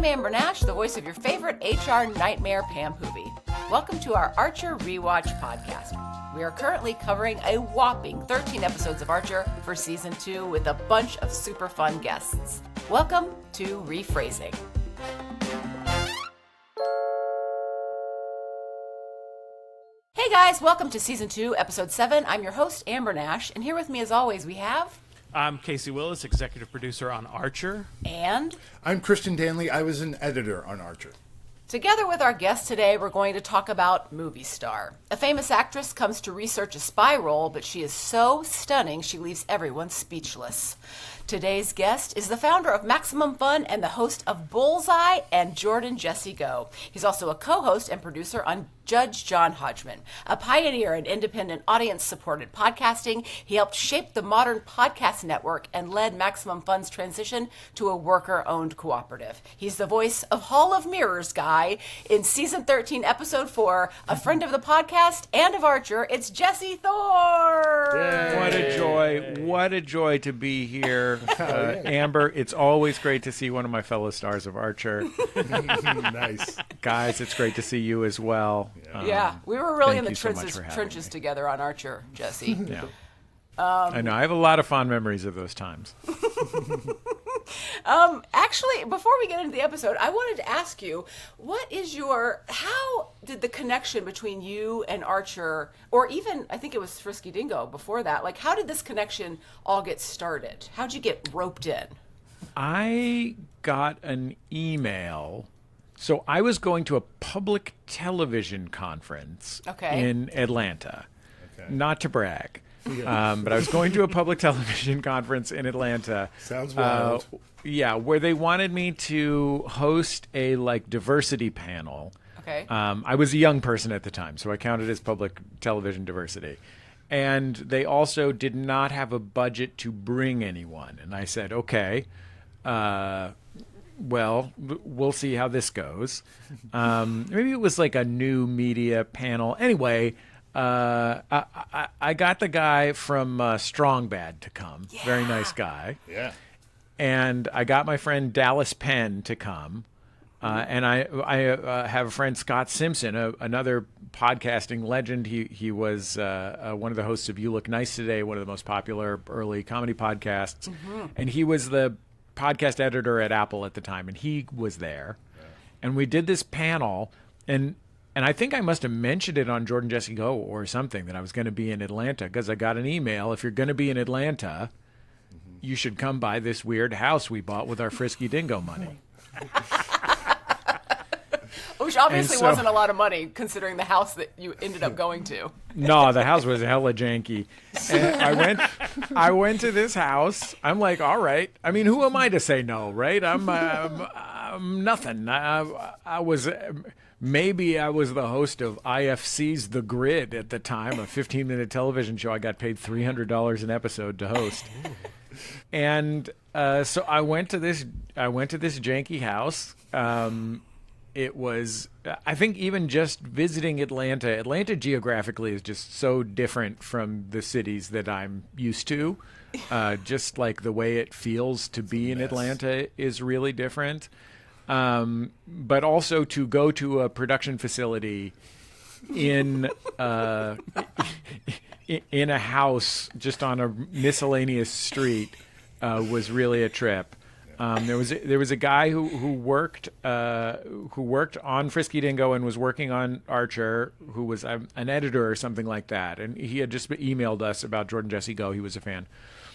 Amber Nash, the voice of your favorite HR nightmare Pam Hoovy. Welcome to our Archer Rewatch podcast. We are currently covering a whopping 13 episodes of Archer for Season 2 with a bunch of super fun guests. Welcome to Rephrasing. Hey guys, welcome to Season 2, Episode 7. I'm your host, Amber Nash, and here with me as always we have... I'm Casey Willis, executive producer on Archer. And... I'm Christian Danley. I was an editor on Archer. Together with our guest today, we're going to talk about Movie Star. A famous actress comes to research a spy role, but she is so stunning she leaves everyone speechless. Today's guest is the founder of Maximum Fun and the host of Bullseye and Jordan Jesse Go. He's also a co-host and producer on Judge John Hodgman. A pioneer in independent audience-supported podcasting, he helped shape the modern podcast network and led Maximum Fun's transition to a worker-owned cooperative. He's the voice of Hall of Mirrors guy in Season 13, Episode 4, a friend of the podcast and of Archer. It's Jesse Thorn! Yay. What a joy. What a joy to be here. Amber, it's always great to see one of my fellow stars of Archer. Nice. Guys, it's great to see you as well. Yeah, we were really in the thank you so much for having trenches me. together on Archer, Jesse. Yeah. I know. I have a lot of fond memories of those times. Actually, before we get into the episode, I wanted to ask you, how did the connection between you and Archer, or even, I think it was Frisky Dingo before that, like how did this connection all get started? How'd you get roped in? I got an email. So I was going to a public television conference in Atlanta. Okay. Not to brag. But I was going to a public television conference in Atlanta. Sounds wild. Where they wanted me to host a diversity panel. Okay. I was a young person at the time, so I counted as public television diversity. And they also did not have a budget to bring anyone. And I said, okay, well, we'll see how this goes. Maybe it was like a new media panel. Anyway, I got the guy from Strong Bad to come. Yeah. Very nice guy. Yeah. And I got my friend Dallas Penn to come. And I have a friend, Scott Simpson, another podcasting legend. He was one of the hosts of You Look Nice Today, one of the most popular early comedy podcasts. Mm-hmm. And he was the podcast editor at Apple at the time, and he was there. Yeah. And we did this panel, and I think I must have mentioned it on Jordan Jesse Go or something that I was going to be in Atlanta, because I got an email, if you're going to be in Atlanta, you should come by this weird house we bought with our Frisky Dingo money. Which obviously wasn't a lot of money, considering the house that you ended up going to. No, the house was hella janky. And I went to this house. I'm like, all right. I mean, who am I to say no, right? I'm nothing. I was the host of IFC's The Grid at the time, a 15-minute television show. I got paid $300 an episode to host. And so I went to this janky house. It was, I think, even just visiting Atlanta geographically is just so different from the cities that I'm used to. Just like the way it feels to be in Atlanta is really different. But also to go to a production facility in a house just on a miscellaneous street was really a trip. There was a guy who worked on Frisky Dingo and was working on Archer, who was an editor or something like that, and he had just emailed us about Jordan Jesse Go. He was a fan.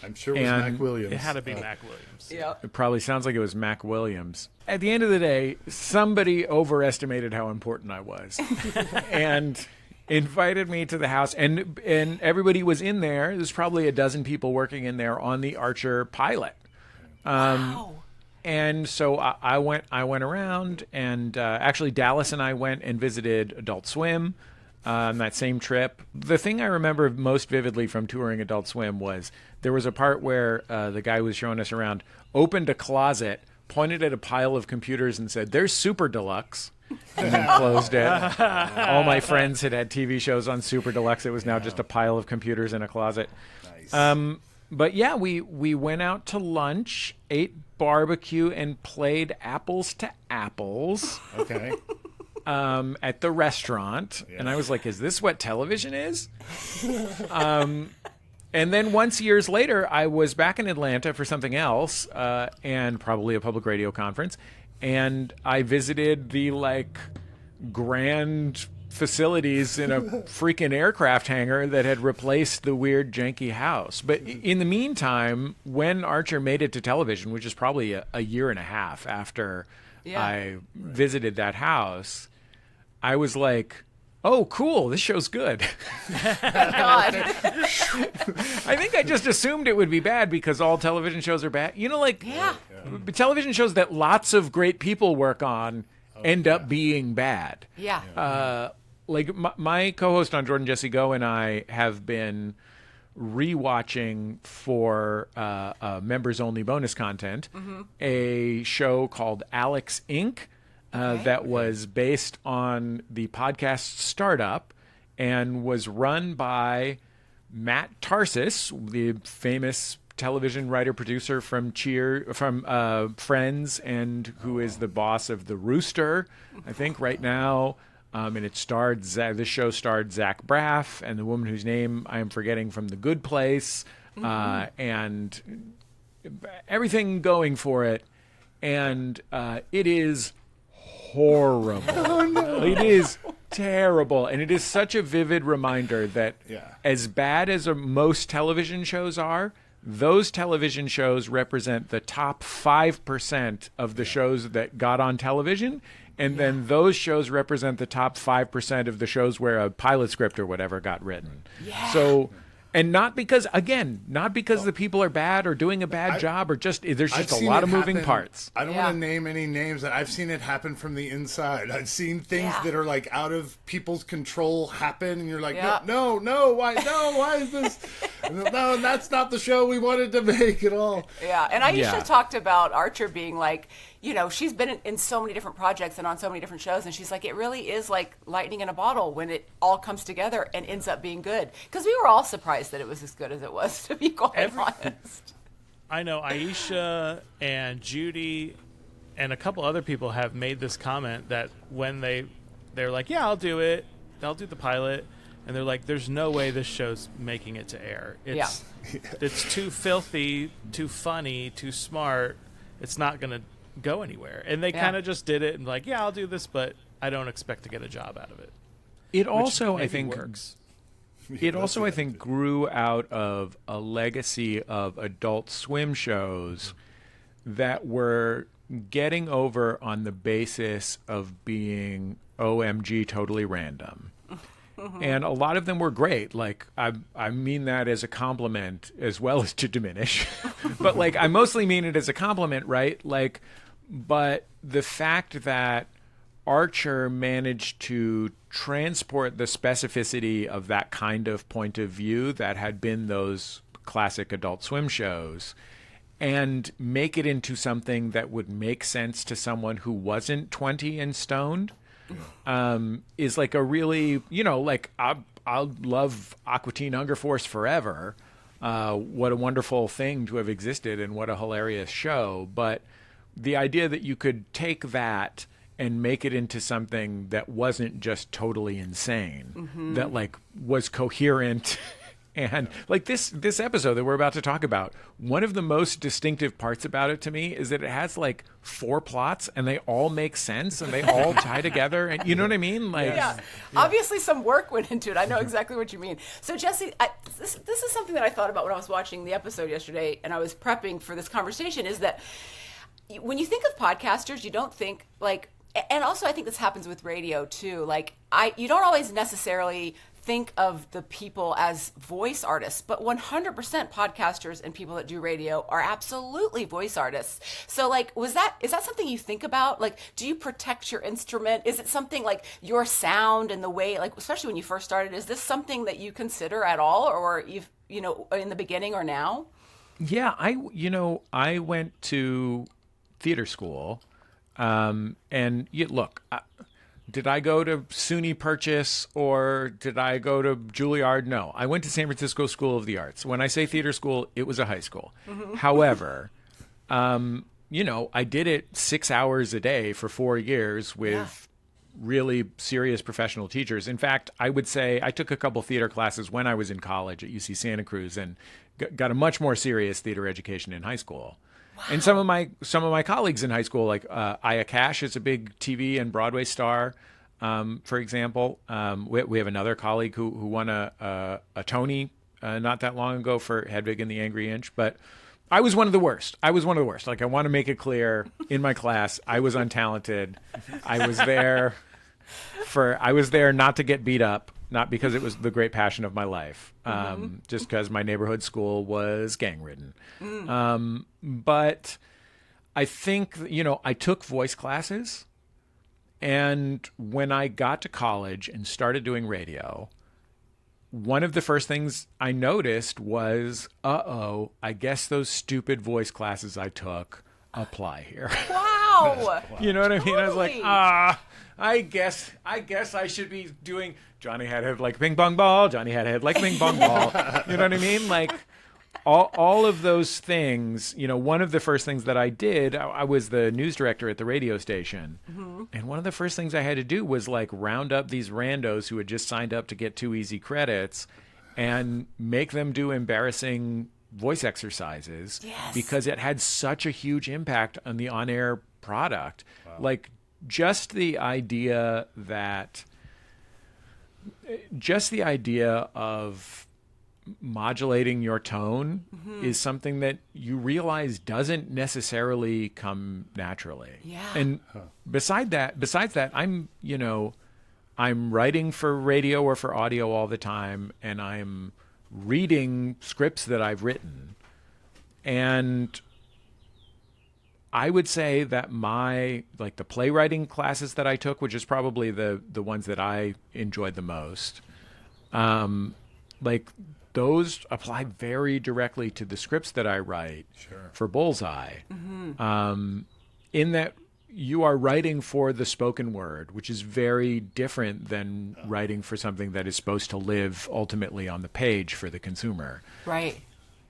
I'm sure it was Mac Williams. It had to be Mac Williams. Yeah. It probably sounds like it was Mac Williams. At the end of the day, somebody overestimated how important I was, and invited me to the house, and everybody was in there. There's probably a dozen people working in there on the Archer pilot. Wow. And so I went around, and actually Dallas and I went and visited Adult Swim on that same trip. The thing I remember most vividly from touring Adult Swim was there was a part where the guy who was showing us around opened a closet, pointed at a pile of computers and said, "There's Super Deluxe," and then closed it. All my friends had TV shows on Super Deluxe. It was now just a pile of computers in a closet. Nice. But yeah, we went out to lunch, ate barbecue, and played apples to apples Okay. at the restaurant. Yeah. And I was like, is this what television is? And then once years later, I was back in Atlanta for something else, and probably a public radio conference. And I visited the grand facilities in a freaking aircraft hangar that had replaced the weird janky house. But in the meantime, when Archer made it to television, which is probably a year and a half after I visited that house, I was like, oh, cool, this show's good. God. I think I just assumed it would be bad because all television shows are bad. Television shows that lots of great people work on end up being bad. Yeah. My co-host on Jordan Jesse Go and I have been rewatching for members-only bonus content a show called Alex Inc., that was based on the podcast Startup and was run by Matt Tarsis, the famous television writer producer from Friends, and who is the boss of The Rooster, I think, right now. And it starred this show starred Zach Braff and the woman whose name I am forgetting from The Good Place, and everything going for it. And it is horrible. Oh, no. It is terrible, and it is such a vivid reminder that as bad as most television shows are, those television shows represent the top 5% of the shows that got on television, and then those shows represent the top 5% of the shows where a pilot script or whatever got written. So, and not because the people are bad or doing a bad job, or just there's just a lot of moving parts. I don't want to name any names, but I've seen it happen from the inside. I've seen things that are out of people's control happen, and you're like, no, why is this? No, that's not the show we wanted to make at all. Yeah, and Aisha talked about Archer being she's been in so many different projects and on so many different shows, and she's like, it really is like lightning in a bottle when it all comes together and ends up being good. Because we were all surprised that it was as good as it was, to be quite honest. I know Aisha and Judy and a couple other people have made this comment that when they're like, yeah, I'll do it. I'll do the pilot. And they're like, there's no way this show's making it to air. It's too filthy, too funny, too smart. It's not going to go anywhere. And they kind of just did it and I'll do this, but I don't expect to get a job out of it. It also, I think, works. It also, I think, grew out of a legacy of Adult Swim shows that were getting over on the basis of being OMG totally random. And a lot of them were great. I mean that as a compliment as well as to diminish. But I mostly mean it as a compliment, right? But the fact that Archer managed to transport the specificity of that kind of point of view that had been those classic Adult Swim shows and make it into something that would make sense to someone who wasn't 20 and stoned is a really, I'll love Aqua Teen Hunger Force forever. What a wonderful thing to have existed and what a hilarious show. But the idea that you could take that and make it into something that wasn't just totally insane, that was coherent. And this episode that we're about to talk about, one of the most distinctive parts about it to me is that it has 4 plots and they all make sense and they all tie together. And you know what I mean? Obviously some work went into it. I know exactly what you mean. So Jesse, this is something that I thought about when I was watching the episode yesterday and I was prepping for this conversation, is that when you think of podcasters, you don't think and also I think this happens with radio too. You don't always necessarily think of the people as voice artists, but 100% podcasters and people that do radio are absolutely voice artists. So is that something you think about? Do you protect your instrument? Is it something your sound and the way, especially when you first started, is this something that you consider at all, or you've, in the beginning or now? Yeah, I went to theater school, and look, did I go to SUNY Purchase or did I go to Juilliard? No, I went to San Francisco School of the Arts. When I say theater school, it was a high school. However, I did it 6 hours a day for 4 years with really serious professional teachers. In fact, I would say I took a couple theater classes when I was in college at UC Santa Cruz and got a much more serious theater education in high school. Wow. And some of my colleagues in high school, like Aya Cash is a big TV and Broadway star, for example. We have another colleague who won a Tony not that long ago for Hedwig and the Angry Inch, but I was one of the worst. Like, I want to make it clear in my class, I was untalented. I was there not to get beat up, not because it was the great passion of my life, just because my neighborhood school was gang-ridden. But I think, I took voice classes, and when I got to college and started doing radio, one of the first things I noticed was, I guess those stupid voice classes I took apply here. Wow. You know what I mean? Totally. I was like, I guess I should be doing Johnny had a head like a ping pong ball. Johnny had a head like a ping pong ball. You know what I mean? Like all of those things, one of the first things that I did, I was the news director at the radio station. And one of the first things I had to do was like round up these randos who had just signed up to get 2 easy credits and make them do embarrassing voice exercises because it had such a huge impact on the on-air product. Wow. Like just the idea of modulating your tone is something that you realize doesn't necessarily come naturally. Yeah. And besides that, I'm writing for radio or for audio all the time, and I'm reading scripts that I've written. And I would say that the playwriting classes that I took, which is probably the ones that I enjoyed the most, those apply very directly to the scripts that I write for Bullseye. In that you are writing for the spoken word, which is very different than writing for something that is supposed to live ultimately on the page for the consumer. Right.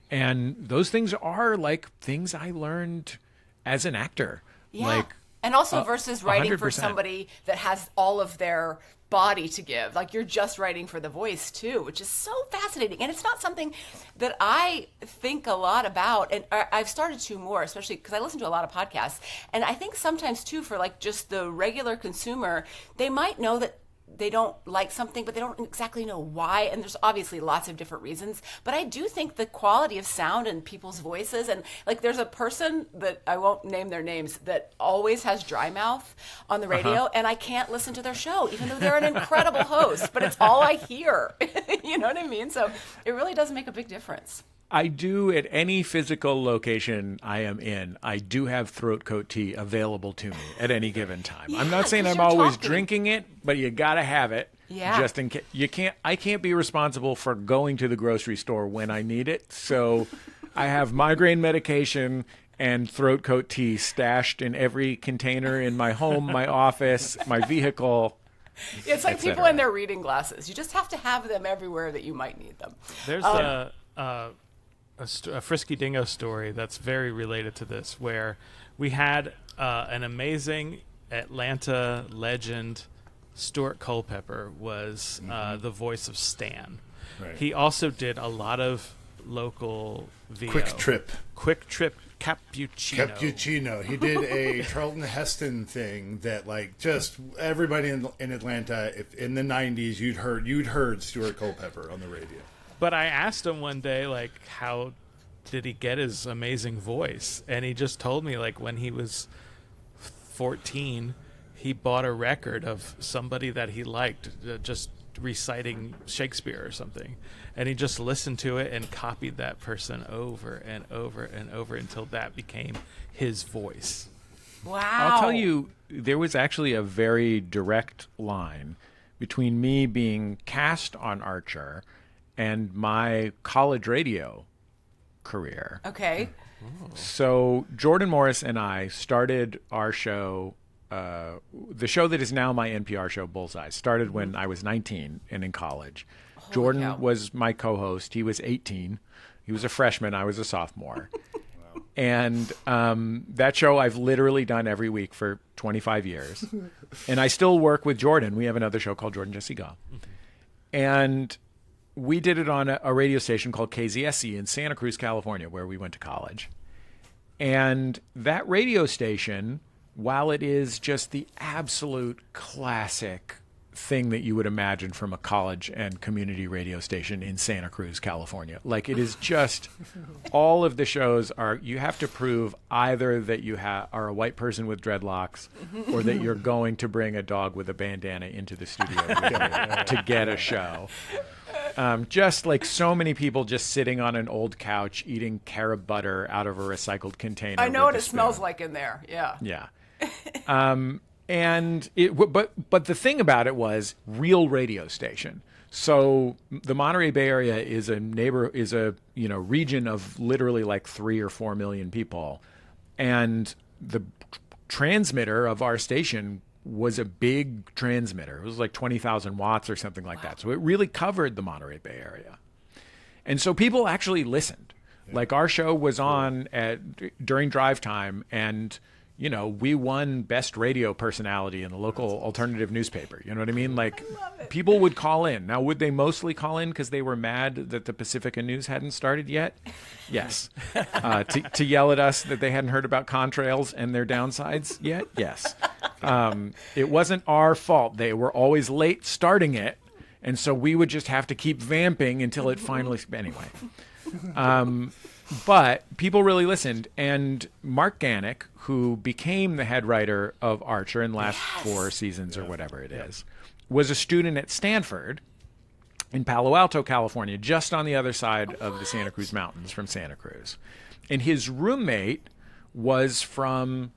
And those things are like things I learned as an actor. Yeah. And also versus writing 100%. For somebody that has all of their body to give. Like you're just writing for the voice too, which is so fascinating. And it's not something that I think a lot about. And I've started to more, especially because I listen to a lot of podcasts. And I think sometimes too, for like just the regular consumer, they might know that they don't like something, but they don't exactly know why. And there's obviously lots of different reasons. But I do think the quality of sound and people's voices, and like there's a person that I won't name their names that always has dry mouth on the radio, and I can't listen to their show, even though they're an incredible host, but it's all I hear. You know what I mean? So it really does make a big difference. I do, at any physical location I am in, I do have throat coat tea available to me at any given time. I'm not saying I'm always drinking it, but you got to have it. Yeah. Just in case. I can't be responsible for going to the grocery store when I need it. So I have migraine medication and throat coat tea stashed in every container in my home, my office, my vehicle. It's like people in their reading glasses. You just have to have them everywhere that you might need them. There's a Frisky Dingo story that's very related to this, where we had an amazing Atlanta legend. Stuart Culpepper was the voice of Stan. Right. He also did a lot of local VO. Quick Trip Cappuccino. He did a Charlton Heston thing that, like, just everybody in Atlanta, if in the 90s, you'd heard Stuart Culpepper on the radio. But I asked him one day, like, how did he get his amazing voice? And he just told me, like, when he was 14, he bought a record of somebody that he liked, just reciting Shakespeare or something. And he just listened to it and copied that person over and over and over until that became his voice. Wow. I'll tell you, there was actually a very direct line between me being cast on Archer and my college radio career. Okay. So Jordan Morris and I started our show the show that is now my NPR show, Bullseye, started when I was 19 and in college. Jordan cow. was my co-host. He was 18. He was a freshman. I was a sophomore. And that show I've literally done every week for 25 years. And I still work with Jordan. We have another show called Jordan Jesse Go. And we did it on a radio station called KZSC in Santa Cruz, California, where we went to college. And that radio station, while it is just the absolute classic thing that you would imagine from a college and community radio station in Santa Cruz, California. Like, it is just, all of the shows are, you have to prove either that you are a white person with dreadlocks or that you're going to bring a dog with a bandana into the studio to get a show. Just like so many people just sitting on an old couch eating carob butter out of a recycled container. I know what it smells like in there. Yeah. Yeah. And but the thing about it was real radio station. So the Monterey Bay Area is a region of literally like 3 or 4 million people, and the transmitter of our station was a big transmitter. It was like 20,000 watts or something like that. So it really covered the Monterey Bay Area, and so people actually listened. Like, our show was on during drive time, and we won best radio personality in the local alternative newspaper. You know what I mean? Like, people would call in. Now, would they mostly call in because they were mad that the Pacifica News hadn't started yet? Yes. To yell at us that they hadn't heard about contrails and their downsides yet? Yes. It wasn't our fault. They were always late starting it, and so we would just have to keep vamping until it finally... Anyway. But people really listened, and Mark Gannick, who became the head writer of Archer in the last 4 seasons or whatever it is, was a student at Stanford in Palo Alto, California, just on the other side of the Santa Cruz Mountains from Santa Cruz. And his roommate was from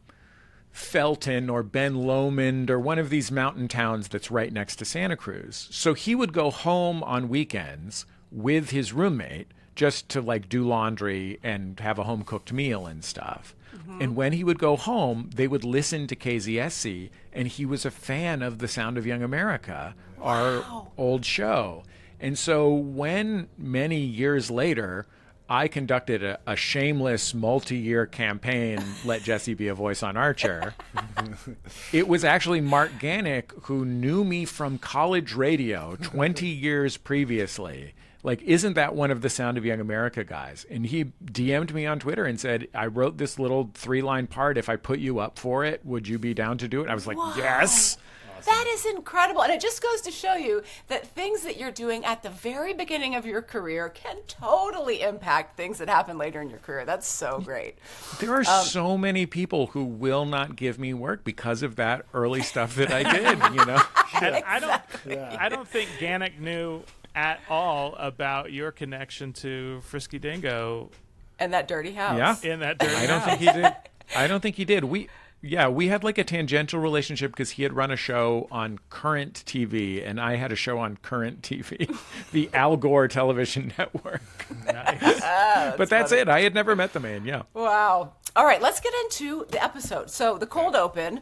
Felton or Ben Lomond or one of these mountain towns that's right next to Santa Cruz. So he would go home on weekends with his roommate just to like do laundry and have a home cooked meal and stuff. And when he would go home, they would listen to KZSC, and he was a fan of The Sound of Young America, our old show. And so when many years later, I conducted a shameless multi-year campaign, Let Jesse Be a Voice on Archer, it was actually Mark Gannick who knew me from college radio 20 years previously. Like, isn't that one of the Sound of Young America guys? And he DM'd me on Twitter and said, I wrote this little 3-line part. If I put you up for it, would you be down to do it? And I was like, yes. That is incredible. And it just goes to show you that things that you're doing at the very beginning of your career can totally impact things that happen later in your career. That's so great. There are so many people who will not give me work because of that early stuff that I did, Exactly. I don't think Gannick knew at all about your connection to Frisky Dingo And that dirty house. in that dirty I don't house. think he did. I don't think he did. We had like a tangential relationship because he had run a show on Current TV and I had a show on Current TV, the Al Gore television network. Nice. But that's it. I had never met the man. Yeah. Wow. All right, let's get into the episode. So the cold open,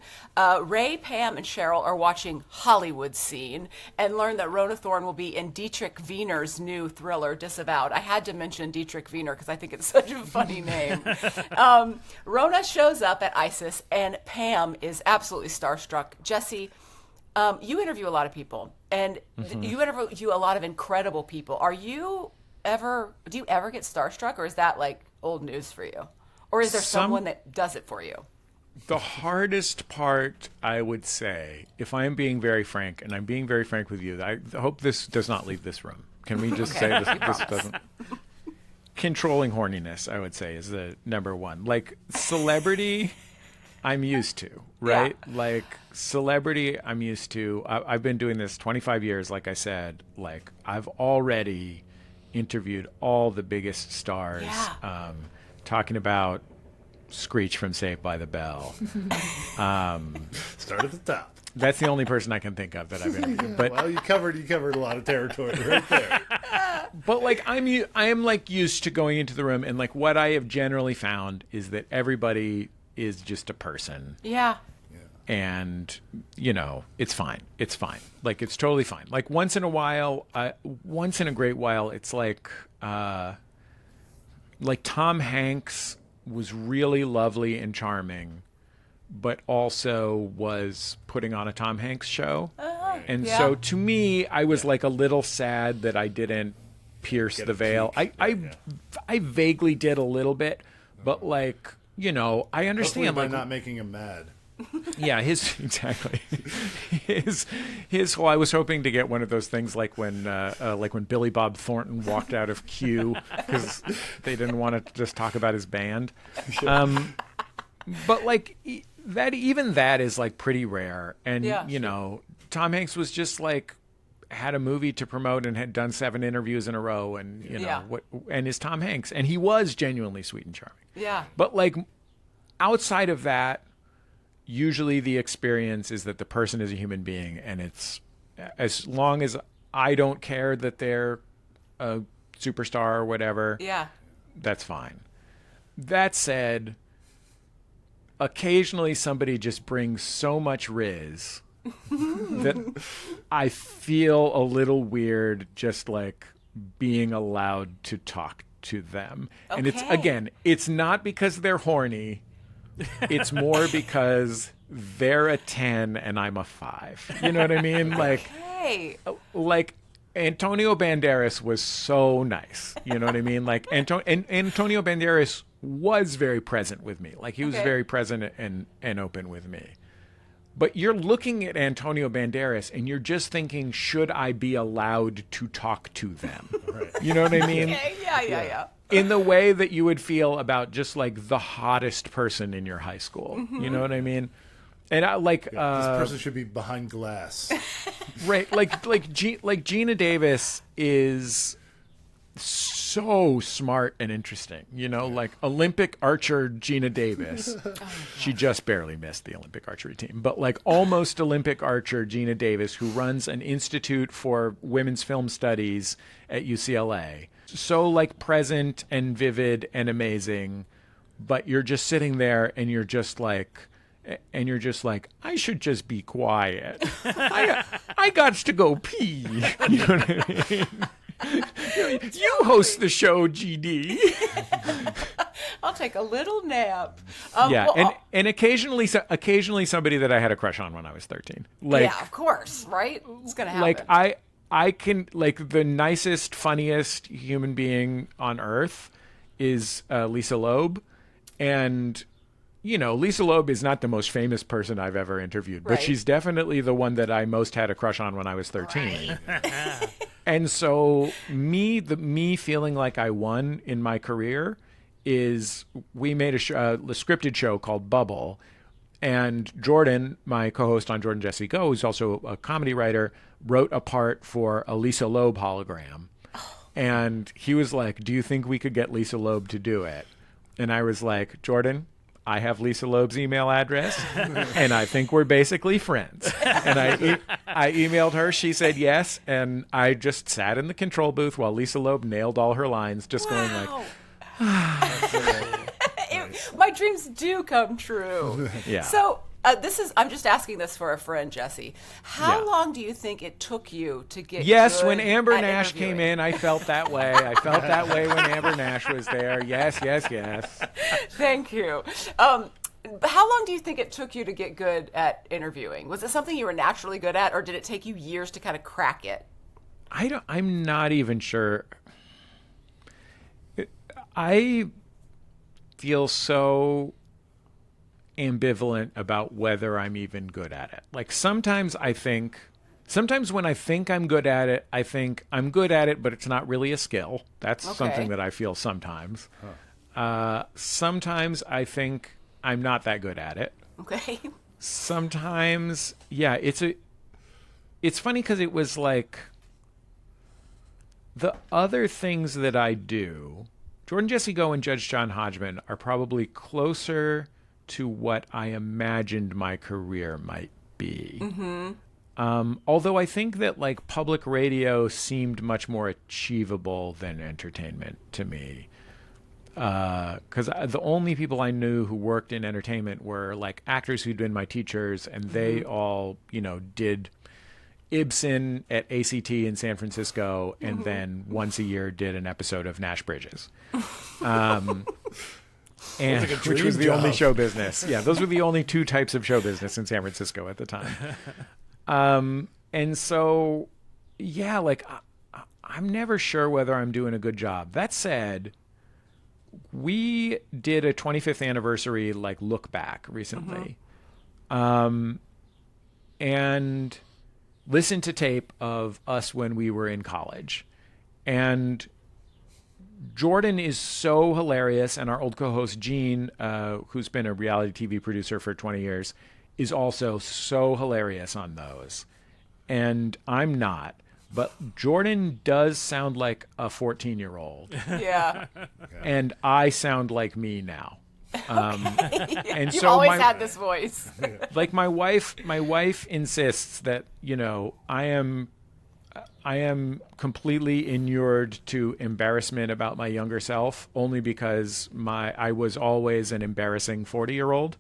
Ray, Pam, and Cheryl are watching Hollywood Scene and learn that Rona Thorn will be in Dietrich Wiener's new thriller, Disavowed. I had to mention Dietrich Wiener because I think it's such a funny name. Rona shows up at ISIS, and Pam is absolutely starstruck. Jesse, you interview a lot of people, and you interview a lot of incredible people. Do you ever get starstruck, or is that like old news for you? Or is there someone that does it for you? The hardest part, I would say, if I am being very frank, and I'm being very frank with you, I hope this does not leave this room. Can we just say this doesn't? Controlling horniness, I would say, is the number one. Like, celebrity, I'm used to, right? Yeah. Like, celebrity, I'm used to. I've been doing this 25 years, like I said. Like, I've already interviewed all the biggest stars. Yeah. Talking about Screech from Saved by the Bell. Start at the top. That's the only person I can think of that I've interviewed. But Well, you covered a lot of territory right there. but like I am like used to going into the room, and like what I have generally found is that everybody is just a person. Yeah. And, it's fine. It's fine. Like, it's totally fine. Like, once in a great while, it's like Tom Hanks was really lovely and charming, but also was putting on a Tom Hanks show. And so to me, I was like a little sad that I didn't pierce the veil. I vaguely did a little bit, but like, I understand. Hopefully by like not making him mad. Yeah, exactly. Well, I was hoping to get one of those things like when Billy Bob Thornton walked out of Q because they didn't want to just talk about his band. But like that is like pretty rare. And Tom Hanks was just like had a movie to promote and had done 7 interviews in a row, and and is Tom Hanks, and he was genuinely sweet and charming. Yeah. But like outside of that, usually the experience is that the person is a human being, and it's as long as I don't care that they're a superstar or whatever, that's fine. That said, occasionally somebody just brings so much riz that I feel a little weird just like being allowed to talk to them. And it's not because they're horny. It's more because they're a 10 and I'm a 5. You know what I mean? Like Antonio Banderas was so nice. You know what I mean? Like Antonio Banderas was very present with me. Like he was very present and open with me. But you're looking at Antonio Banderas and you're just thinking, should I be allowed to talk to them? Right. You know what I mean? Yeah. In the way that you would feel about just like the hottest person in your high school. Mm-hmm. You know what I mean? And I like this person should be behind glass. Right. Like Gina Davis is so smart and interesting. Like Olympic archer Gina Davis. She just barely missed the Olympic archery team, but like almost Olympic archer Gina Davis, who runs an institute for women's film studies at UCLA. So like present and vivid and amazing, but you're just sitting there and you're just like, I should just be quiet. I got to go pee. You know what I mean? You host the show, GD. I'll take a little nap. And occasionally somebody that I had a crush on when I was 13. Like, yeah, of course, right? It's gonna happen. Like I can, like, the nicest, funniest human being on earth is Lisa Loeb, and Lisa Loeb is not the most famous person I've ever interviewed, but she's definitely the one that I most had a crush on when I was 13. Right. And so me feeling like I won in my career is we made a scripted show called Bubble, and Jordan, my co-host on Jordan Jesse Go, who's also a comedy writer, wrote a part for a Lisa Loeb hologram. And he was like, do you think we could get Lisa Loeb to do it? And I was like, Jordan, I have Lisa Loeb's email address, and I think we're basically friends. And I emailed her. She said yes, and I just sat in the control booth while Lisa Loeb nailed all her lines, just going like, my dreams do come true. Yeah. So I'm just asking this for a friend, Jesse. How long do you think it took you to get good when Amber at Nash interviewing? came in, I felt that way. I felt that way when Amber Nash was there. Yes. Thank you. How long do you think it took you to get good at interviewing? Was it something you were naturally good at, or did it take you years to kind of crack it? I'm not even sure. I feel so ambivalent about whether I'm even good at it. Like sometimes when I think I'm good at it, I think I'm good at it, but it's not really a skill. That's something that I feel sometimes. Sometimes I think I'm not that good at it. Okay. Sometimes, it's funny because it was like the other things that I do, Jordan Jesse Go and Judge John Hodgman are probably closer to what I imagined my career might be. Mm-hmm. Although I think that like public radio seemed much more achievable than entertainment to me. because the only people I knew who worked in entertainment were like actors who'd been my teachers, and they all, did Ibsen at ACT in San Francisco, and then once a year did an episode of Nash Bridges. And which was the only show business. Yeah, those were the only two types of show business in San Francisco at the time. And so, yeah, like I'm never sure whether I'm doing a good job. That said, we did a 25th anniversary like look back recently, and listened to tape of us when we were in college, and Jordan is so hilarious, and our old co-host Gene, who's been a reality TV producer for 20 years, is also so hilarious on those. And I'm not, but Jordan does sound like a 14-year-old. Yeah. And I sound like me now. And You've so always had this voice. like my wife insists that, I am completely inured to embarrassment about my younger self, only because I was always an embarrassing 40-year-old.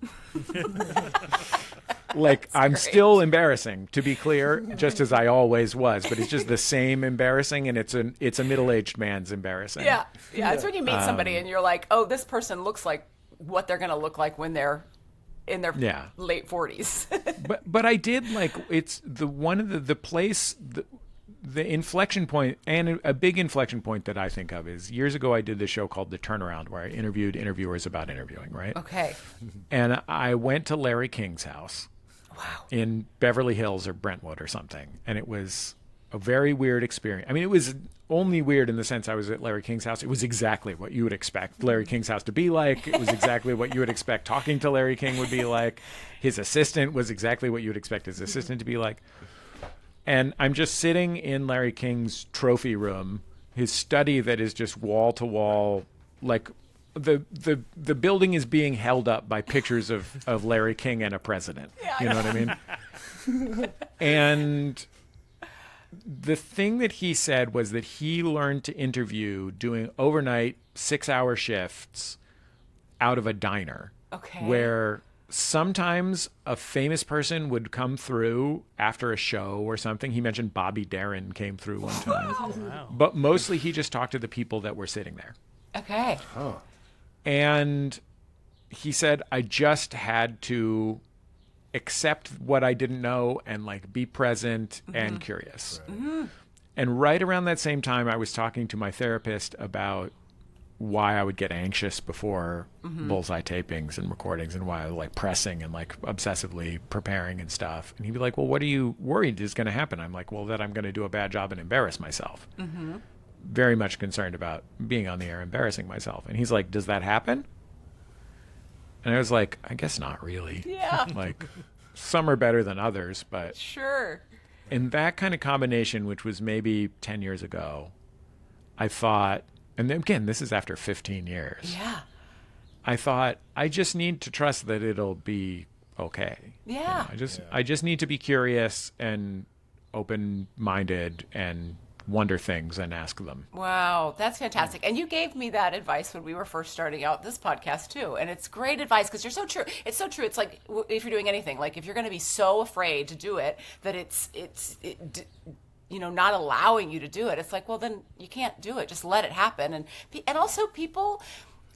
Like, I'm still embarrassing, to be clear, just as I always was, but it's just the same embarrassing, and it's a middle-aged man's embarrassing. Yeah. It's when you meet somebody and you're like, oh, this person looks like what they're going to look like when they're in their late 40s. but I did it's the inflection point, and a big inflection point that I think of is years ago I did this show called The Turnaround, where I interviewed interviewers about interviewing, right? Okay. And I went to Larry King's house. Wow. In Beverly Hills or Brentwood or something. And it was a very weird experience. I mean, it was only weird in the sense I was at Larry King's house. It was exactly what you would expect Larry King's house to be like. It was exactly what you would expect talking to Larry King would be like. His assistant was exactly what you would expect his assistant to be like. And I'm just sitting in Larry King's trophy room, his study that is just wall to wall, like the building is being held up by pictures of Larry King and a president. Yeah, you know what I mean? And the thing that he said was that he learned to interview doing overnight 6-hour shifts out of a diner. Okay. Where sometimes a famous person would come through after a show or something. He mentioned Bobby Darin came through one time. Wow. But mostly he just talked to the people that were sitting there. Okay. Oh. And he said, I just had to accept what I didn't know and be present and curious. Right. Mm-hmm. And right around that same time, I was talking to my therapist about why I would get anxious before bullseye tapings and recordings, and why I was pressing and obsessively preparing and stuff. And he'd be like, well, what are you worried is going to happen? I'm like, well, that I'm going to do a bad job and embarrass myself. Mm-hmm. Very much concerned about being on the air, embarrassing myself. And he's like, does that happen? And I was like, I guess not really. Yeah. Some are better than others, but sure. In that kind of combination, which was maybe 10 years ago, I thought, and again, this is after 15 years. Yeah. I thought, I just need to trust that it'll be okay. Yeah. I just need to be curious and open-minded and wonder things and ask them. Wow, that's fantastic. And you gave me that advice when we were first starting out this podcast too. And it's great advice because you're so true. It's so true. It's like if you're doing anything, if you're going to be so afraid to do it that it's not allowing you to do it. It's like, well, then you can't do it. Just let it happen. And also people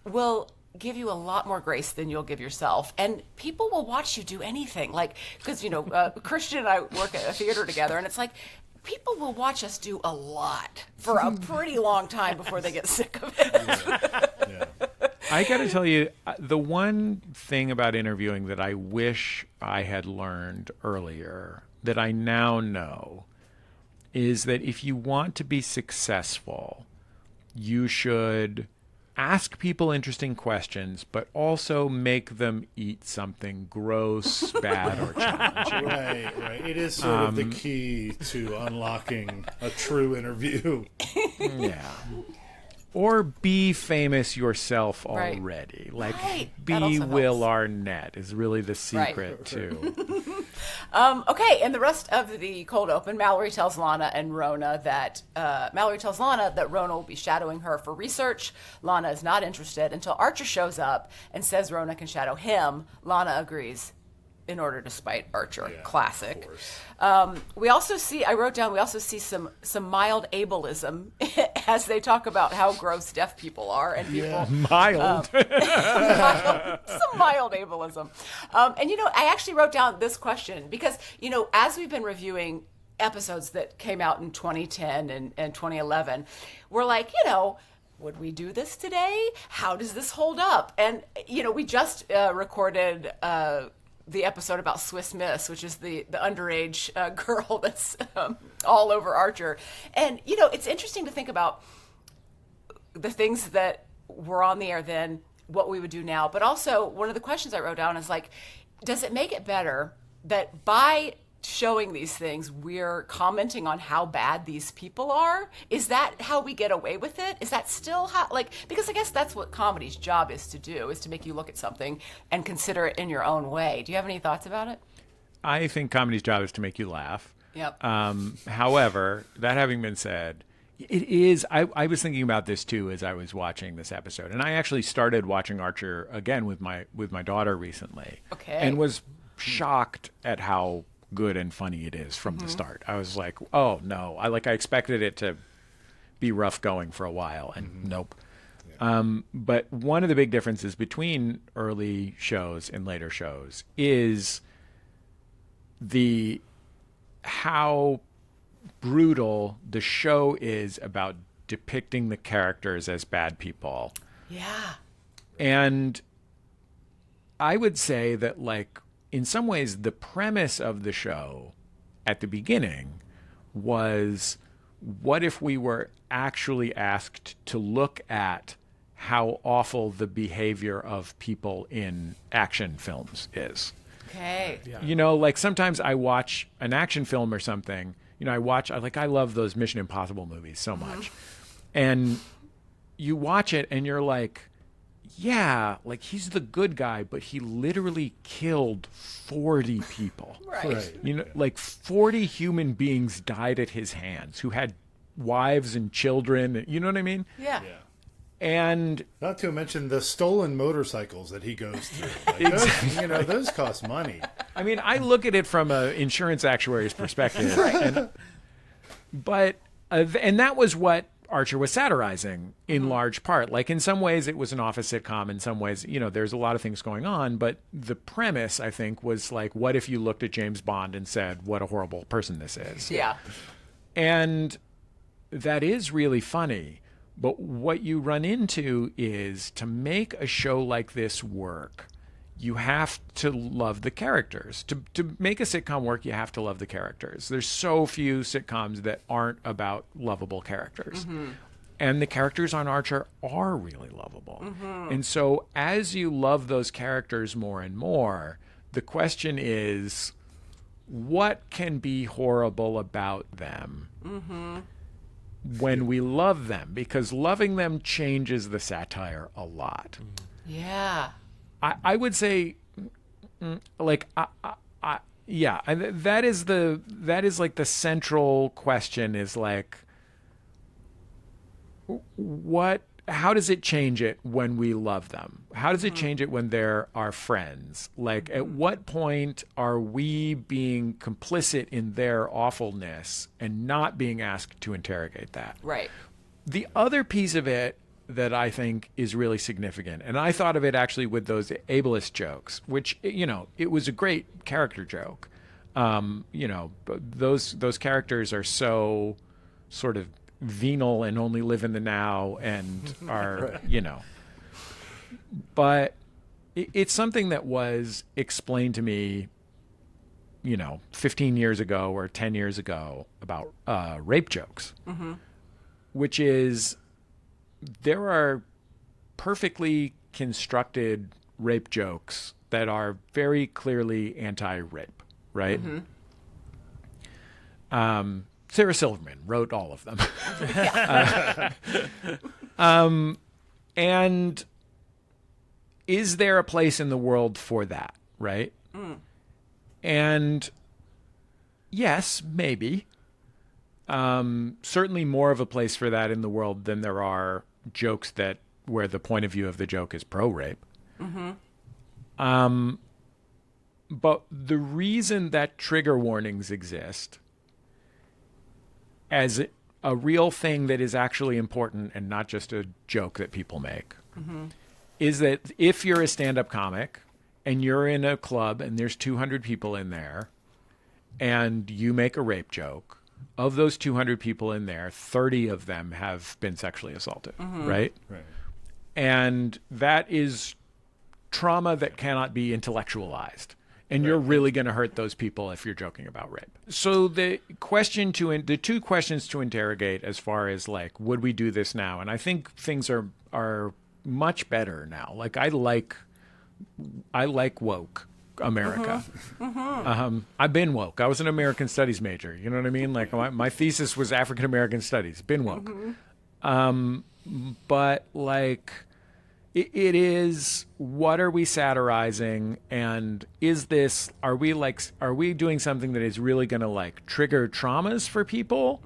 will give you a lot more grace than you'll give yourself. And people will watch you do anything. Because, Christian and I work at a theater together, and it's like, people will watch us do a lot for a pretty long time before they get sick of it. Yeah. I got to tell you, the one thing about interviewing that I wish I had learned earlier that I now know is that if you want to be successful, you should ask people interesting questions, but also make them eat something gross, bad, or challenging. Right. It is sort of the key to unlocking a true interview. Yeah. Or be famous yourself already. Right. Be Will Arnett is really the secret, too. Okay, in the rest of the cold open, Mallory tells Lana that Rona will be shadowing her for research. Lana is not interested until Archer shows up and says Rona can shadow him. Lana agrees in order to spite Archer. Yeah, classic. of course. We also see some mild ableism as they talk about how gross deaf people are and people Mild. some mild ableism. And I actually wrote down this question because as we've been reviewing episodes that came out in 2010 and 2011, we're like, would we do this today? How does this hold up? And we just recorded the episode about Swiss Miss, which is the underage girl that's all over Archer. And, it's interesting to think about the things that were on the air then, what we would do now. But also, one of the questions I wrote down is like, does it make it better that by showing these things, we're commenting on how bad these people are? Is that how we get away with it? Is that still how, because I guess that's what comedy's job is to do, is to make you look at something and consider it in your own way. Do you have any thoughts about it? I think comedy's job is to make you laugh. Yep. However, that having been said, it is, I was thinking about this too as I was watching this episode. And I actually started watching Archer again with my daughter recently. Okay. And was shocked at how good and funny it is from the start. I was like, oh no, I expected it to be rough going for a while, and nope. Yeah. But one of the big differences between early shows and later shows is how brutal the show is about depicting the characters as bad people. Yeah. And I would say that in some ways, the premise of the show at the beginning was, what if we were actually asked to look at how awful the behavior of people in action films is? Okay. Yeah. Sometimes I watch an action film or something. I love those Mission Impossible movies so much. And you watch it and you're like, yeah, he's the good guy, but he literally killed 40 people. Right. 40 human beings died at his hands who had wives and children. You know what I mean? Yeah. And not to mention the stolen motorcycles that he goes through. Those cost money. I mean, I look at it from an insurance actuary's perspective. And that was what Archer was satirizing in large part. In some ways it was an office sitcom, in some ways, there's a lot of things going on, but the premise, I think, was what if you looked at James Bond and said, what a horrible person this is? Yeah. And that is really funny. But what you run into is, to make a show like this work, you have to love the characters. To make a sitcom work, you have to love the characters. There's so few sitcoms that aren't about lovable characters. And the characters on Archer are really lovable. And so as you love those characters more and more, the question is, what can be horrible about them when we love them? Because loving them changes the satire a lot. Yeah. I would say, yeah, that is the central question, is how does it change it when we love them? How does it change it when they're our friends? At what point are we being complicit in their awfulness and not being asked to interrogate that? Right. The other piece of it that I think is really significant, and I thought of it actually with those ableist jokes, which, it was a great character joke. Those characters are so sort of venal and only live in the now and are, but it's something that was explained to me, 15 years ago or 10 years ago about rape jokes, which is, there are perfectly constructed rape jokes that are very clearly anti-rape, right? Sarah Silverman wrote all of them. And is there a place in the world for that, right? And yes, maybe. Certainly more of a place for that in the world than there are jokes where the point of view of the joke is pro-rape. Mm-hmm. But the reason that trigger warnings exist as a real thing that is actually important and not just a joke that people make is that if you're a stand-up comic and you're in a club and there's 200 people in there and you make a rape joke, of those 200 people in there, 30 of them have been sexually assaulted, right? Right. And that is trauma that cannot be intellectualized. And you're really going to hurt those people if you're joking about rape. So the two questions to interrogate as far as like, would we do this now? And I think things are much better now. Like I like woke America. I've been woke. I was an American Studies major. You know what I mean? Like my thesis was African American Studies. Been woke. But like it is, what are we satirizing? And are we doing something that is really going to like trigger traumas for people?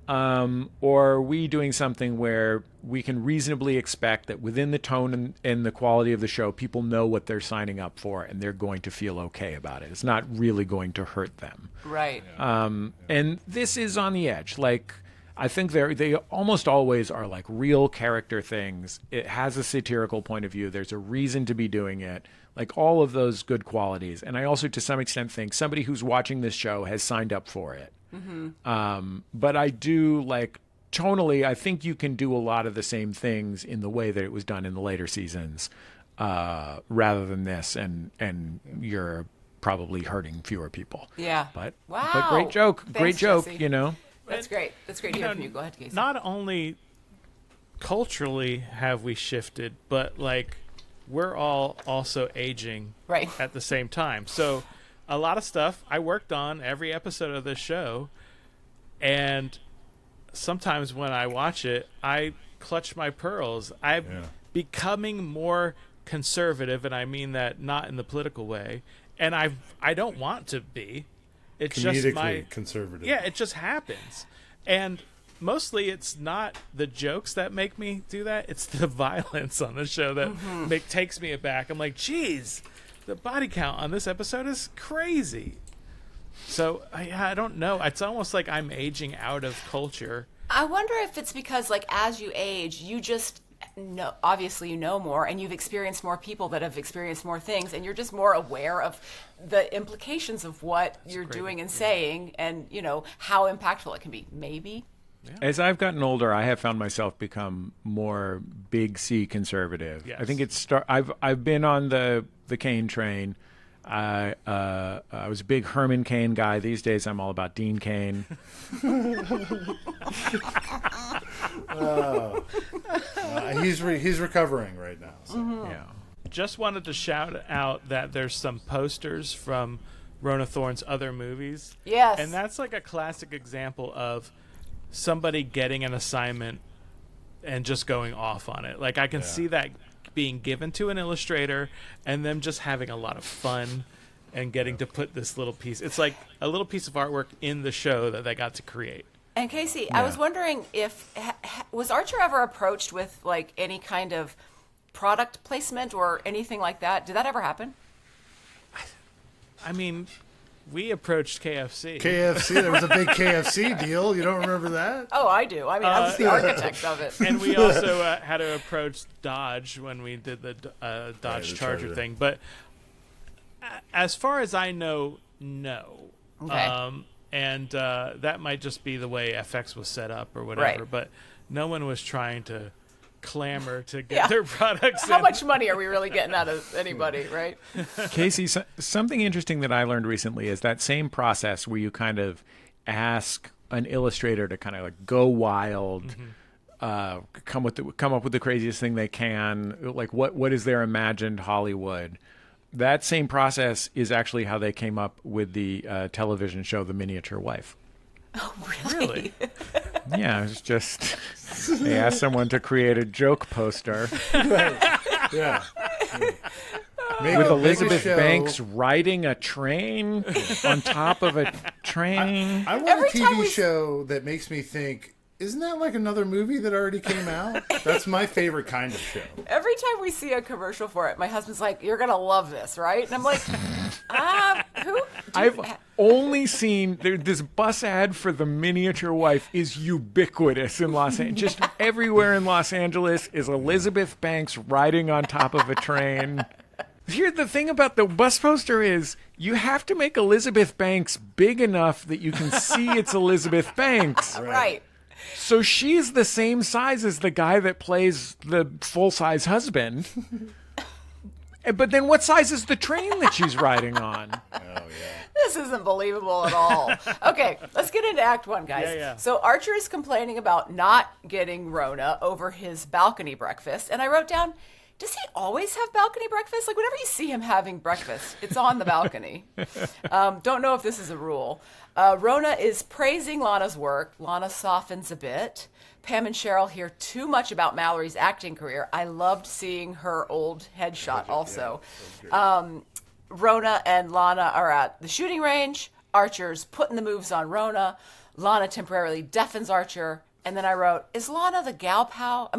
Or are we doing something where we can reasonably expect that within the tone and the quality of the show, people know what they're signing up for and they're going to feel okay about it. It's not really going to hurt them. Right. And this is on the edge. Like, I think they almost always are like real character things. It has a satirical point of view. There's a reason to be doing it. Like all of those good qualities. And I also, to some extent, think somebody who's watching this show has signed up for it. But I do like tonally, I think you can do a lot of the same things in the way that it was done in the later seasons, rather than this. And you're probably hurting fewer people. Yeah. But wow. Great joke, Jesse. You know. That's great. That's great to hear from you. Go ahead, Casey. Not only culturally have we shifted, but like we're all also aging at the same time. So a lot of stuff I worked on every episode of this show, and sometimes when I watch it, I clutch my pearls. I'm becoming more conservative, and I mean that not in the political way. And I don't want to be. It's just my conservative. Yeah, it just happens. And mostly it's not the jokes that make me do that. It's the violence on the show that takes me aback. I'm like, geez, the body count on this episode is crazy. So I don't know. It's almost like I'm aging out of culture. I wonder if it's because, like, as you age, you just know, obviously you know more, and you've experienced more people that have experienced more things, and you're just more aware of the implications of what you're doing and saying, and you know how impactful it can be. Maybe. Yeah. As I've gotten older, I have found myself become more big C conservative. Yes. I think I've been on the Kane train. I was a big Herman Cain guy. These days, I'm all about Dean Cain. He's recovering right now. So. Yeah. Just wanted to shout out that there's some posters from Rona Thorne's other movies. Yes. And that's like a classic example of somebody getting an assignment and just going off on it. Like I can see that being given to an illustrator and them just having a lot of fun and getting to put this little piece. It's like a little piece of artwork in the show that they got to create. And Casey, I was wondering if was Archer ever approached with like any kind of product placement or anything like that? Did that ever happen? I mean, we approached KFC. There was a big KFC deal. You don't remember that? Oh, I do. I mean, I was the architect of it. And we also had to approach Dodge when we did the Dodge Charger thing. But as far as I know, no. Okay. And that might just be the way FX was set up or whatever. Right. But no one was trying to clamor to get their products How in. much money are we really getting out of anybody, right? Casey, something interesting that I learned recently is that same process where you kind of ask an illustrator to kind of like go wild, come up with the craziest thing they can, like what is their imagined Hollywood. That same process is actually how they came up with the television show The Miniature Wife. Oh, really? Yeah, it's just they asked someone to create a joke poster. Right. Yeah. With Elizabeth Banks riding a train on top of a train. I want a TV show that makes me think, isn't that like another movie that already came out? That's my favorite kind of show. Every time we see a commercial for it, my husband's like, "You're gonna love this, right?" And I'm like, who? I've only seen this bus ad for the miniature wife is ubiquitous in Los Angeles. Just everywhere in Los Angeles is Elizabeth Banks riding on top of a train. Here's the thing about the bus poster is you have to make Elizabeth Banks big enough that you can see it's Elizabeth Banks. Right. So she's the same size as the guy that plays the full-size husband. But then what size is the train that she's riding on? Oh, yeah. This isn't believable at all. Okay, let's get into Act 1, guys. Yeah. So Archer is complaining about not getting Rona over his balcony breakfast. And I wrote down, does he always have balcony breakfast? Like, whenever you see him having breakfast, it's on the balcony. Don't know if this is a rule. Rona is praising Lana's work. Lana softens a bit. Pam and Cheryl hear too much about Mallory's acting career. I loved seeing her old headshot also. Rona and Lana are at the shooting range. Archer's putting the moves on Rona. Lana temporarily deafens Archer. And then I wrote, is Rona the gal pal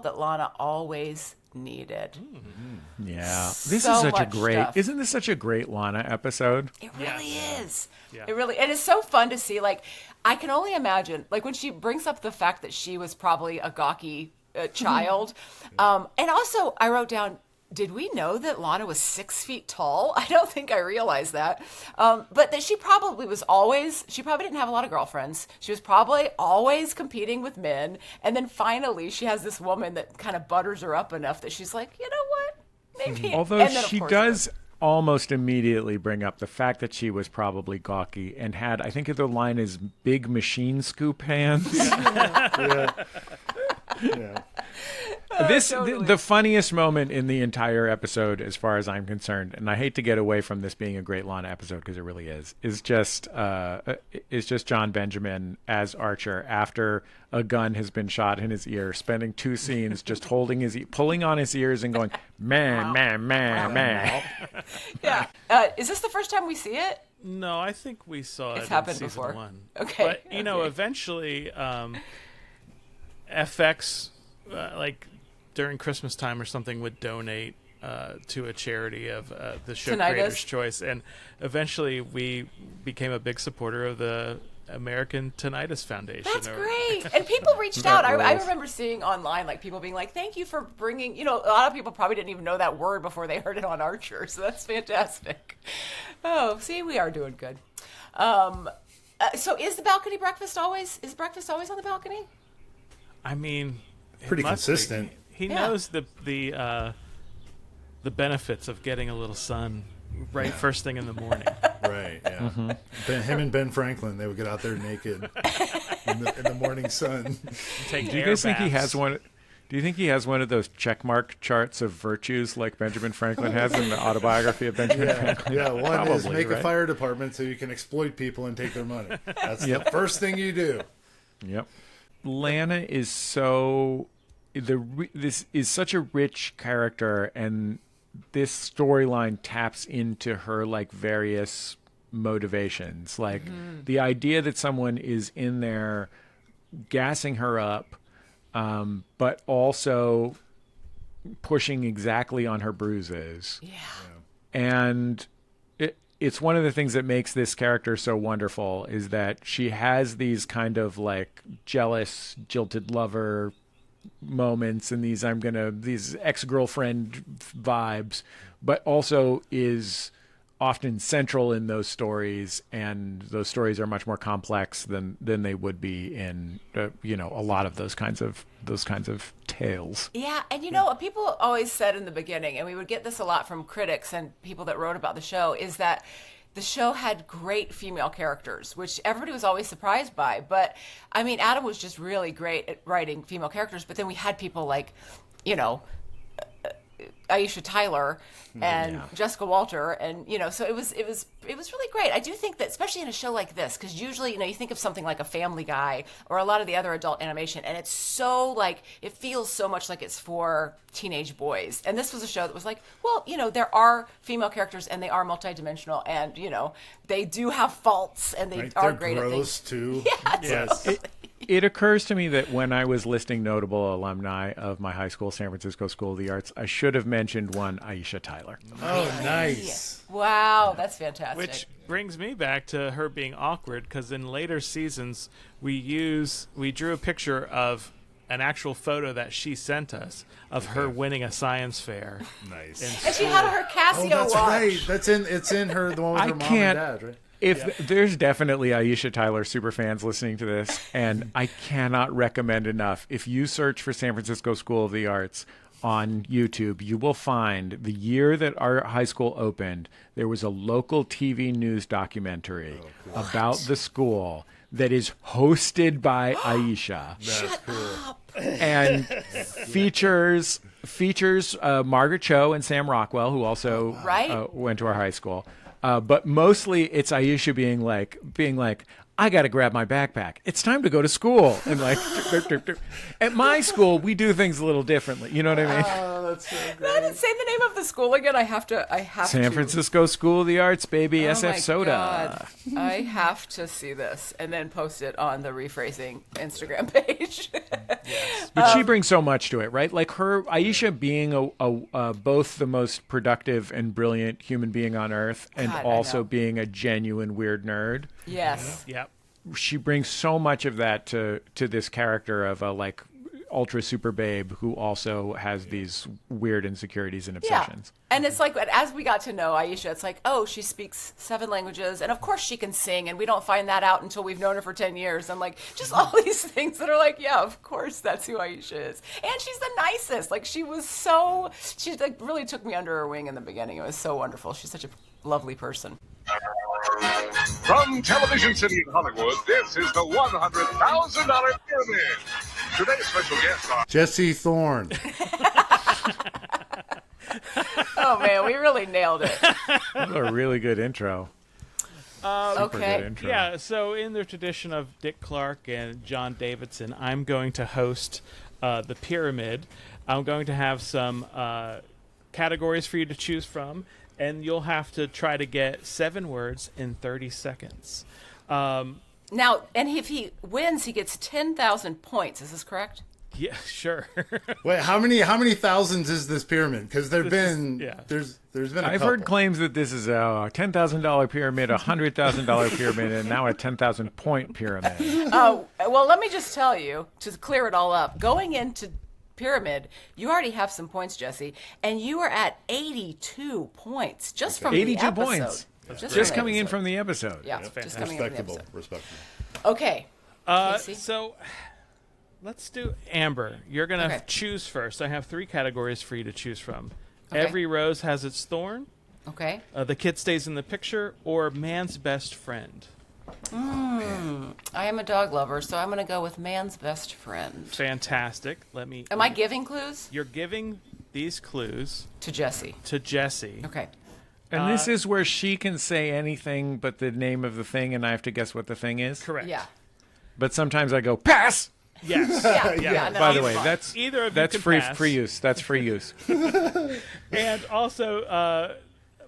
that Lana always needed? Yeah. This So is such a much great, stuff. isn't this such a great Lana episode? It really is. Yeah. It really, and it's so fun to see. Like, I can only imagine, like, when she brings up the fact that she was probably a gawky child. And also, I wrote down, did we know that Lana was 6 feet tall? I don't think I realized that. But that she probably didn't have a lot of girlfriends. She was probably always competing with men. And then finally, she has this woman that kind of butters her up enough that she's like, you know what? Maybe. Although And then, of she course, does almost immediately bring up the fact that she was probably gawky and had, I think the line is big machine scoop hands. Yeah. Totally. The funniest moment in the entire episode, as far as I'm concerned, and I hate to get away from this being a great Lana episode because it really is just John Benjamin as Archer after a gun has been shot in his ear, spending 2 scenes just holding pulling on his ears and going, man, man, man, man. Yeah. Is this the first time we see it? No, I think we saw It's it happened in season before. 1. Okay. But, eventually, FX, during Christmas time or something, would donate to a charity of the show Tinnitus. Creator's Choice. And eventually we became a big supporter of the American Tinnitus Foundation. That's great. And people reached out. I rules. remember seeing online, like, people being like, thank you for bringing, a lot of people probably didn't even know that word before they heard it on Archer. So that's fantastic. Oh, see, we are doing good. So is breakfast always on the balcony? I mean, Pretty it must consistent. be. He Yeah. knows the benefits of getting a little sun right first thing in the morning. Right, yeah. Him and Ben Franklin, they would get out there naked in the morning sun. Take Do you air guys think he baths. has one? Do you think he has one of those checkmark charts of virtues like Benjamin Franklin has in the autobiography of Benjamin Franklin? Yeah, one is Probably, make a right? fire department so you can exploit people and take their money. That's the first thing you do. Yep. Lana is this is such a rich character, and this storyline taps into her various motivations. Like the idea that someone is in there gassing her up, but also pushing exactly on her bruises. Yeah. And it's one of the things that makes this character so wonderful is that she has these kind of jealous, jilted lover moments and these ex-girlfriend vibes, but also is often central in those stories, and those stories are much more complex than they would be in a lot of those kinds of tales. Yeah, and people always said in the beginning, and we would get this a lot from critics and people that wrote about the show, is that the show had great female characters, which everybody was always surprised by. But, I mean, Adam was just really great at writing female characters, but then we had people like, Aisha Tyler and Jessica Walter, and so it was really great. I do think that, especially in a show like this, because usually you think of something like a Family Guy or a lot of the other adult animation, and it's so like it feels so much like it's for teenage boys. And this was a show that was like, well, there are female characters and they are multidimensional, and they do have faults, and they are great at things too. Yeah, Yes. It occurs to me that when I was listing notable alumni of my high school, San Francisco School of the Arts, I should have mentioned one Aisha Tyler. Oh, nice. Wow, that's fantastic. Which brings me back to her being awkward, because in later seasons we drew a picture of an actual photo that she sent us of her winning a science fair. Nice. And she had her Casio that's watch. right. It's in her, the one with her mom and dad, right? There's definitely Aisha Tyler superfans listening to this, and I cannot recommend enough. If you search for San Francisco School of the Arts on YouTube, you will find the year that our high school opened, there was a local TV news documentary about the school that is hosted by Aisha. That's cool. And features Margaret Cho and Sam Rockwell, who also went to our high school. But mostly it's Aisha being like, I got to grab my backpack. It's time to go to school. And like, at my school, we do things a little differently. You know what I mean? Oh, that's so great. No, say the name of the school again. I have to. San Francisco School of the Arts, baby. Oh SF my SOTA. God. I have to see this and then post it on the Rephrasing Instagram page. But she brings so much to it, right? Like Aisha being a both the most productive and brilliant human being on earth, and God, also being a genuine weird nerd. Yes. Yep. She brings so much of that to this character of a like ultra super babe who also has these weird insecurities and obsessions. Yeah. And it's like, as we got to know Aisha, it's like, oh, she speaks 7 languages, and of course she can sing, and we don't find that out until we've known her for 10 years. And like, just all these things that are like, yeah, of course that's who Aisha is. And she's the nicest. Like, she like really took me under her wing in the beginning. It was so wonderful. She's such a lovely person. From Television City in Hollywood, this is the $100,000 Pyramid. Today's special guest are Jesse Thorn. Oh, man, we really nailed it. That was a really good intro. Super Okay. good intro. Yeah, so in the tradition of Dick Clark and John Davidson, I'm going to host the Pyramid. I'm going to have some categories for you to choose from, and you'll have to try to get 7 words in 30 seconds. Now, and if he wins, he gets 10,000 points. Is this correct? Yeah, sure. Wait, how many thousands is this pyramid? Because there's been a I've couple. heard claims that this is a $10,000 pyramid, a $100,000 pyramid, and now a 10,000 point pyramid. Well, let me just tell you, to clear it all up, going into Pyramid, you already have some points, Jesse, and you are at 82 points just from 82 the episode. points. Just coming in from the episode. Yeah, just coming in from the episode. Respectable. Okay. Casey? So let's do Amber. You're going to choose first. I have 3 categories for you to choose from. Okay. Every rose has its thorn. Okay. The kid stays in the picture, or man's best friend. I am a dog lover, so I'm going to go with man's best friend. Fantastic. Am I giving clues? You're giving these clues To Jesse. to Jesse. Okay. And this is where she can say anything but the name of the thing, and I have to guess what the thing is? Correct. Yeah. But sometimes I go, pass! Yes. Yeah. No, By the it's way, fine. that's Either of you that's can free pass. free use. That's free use. And also,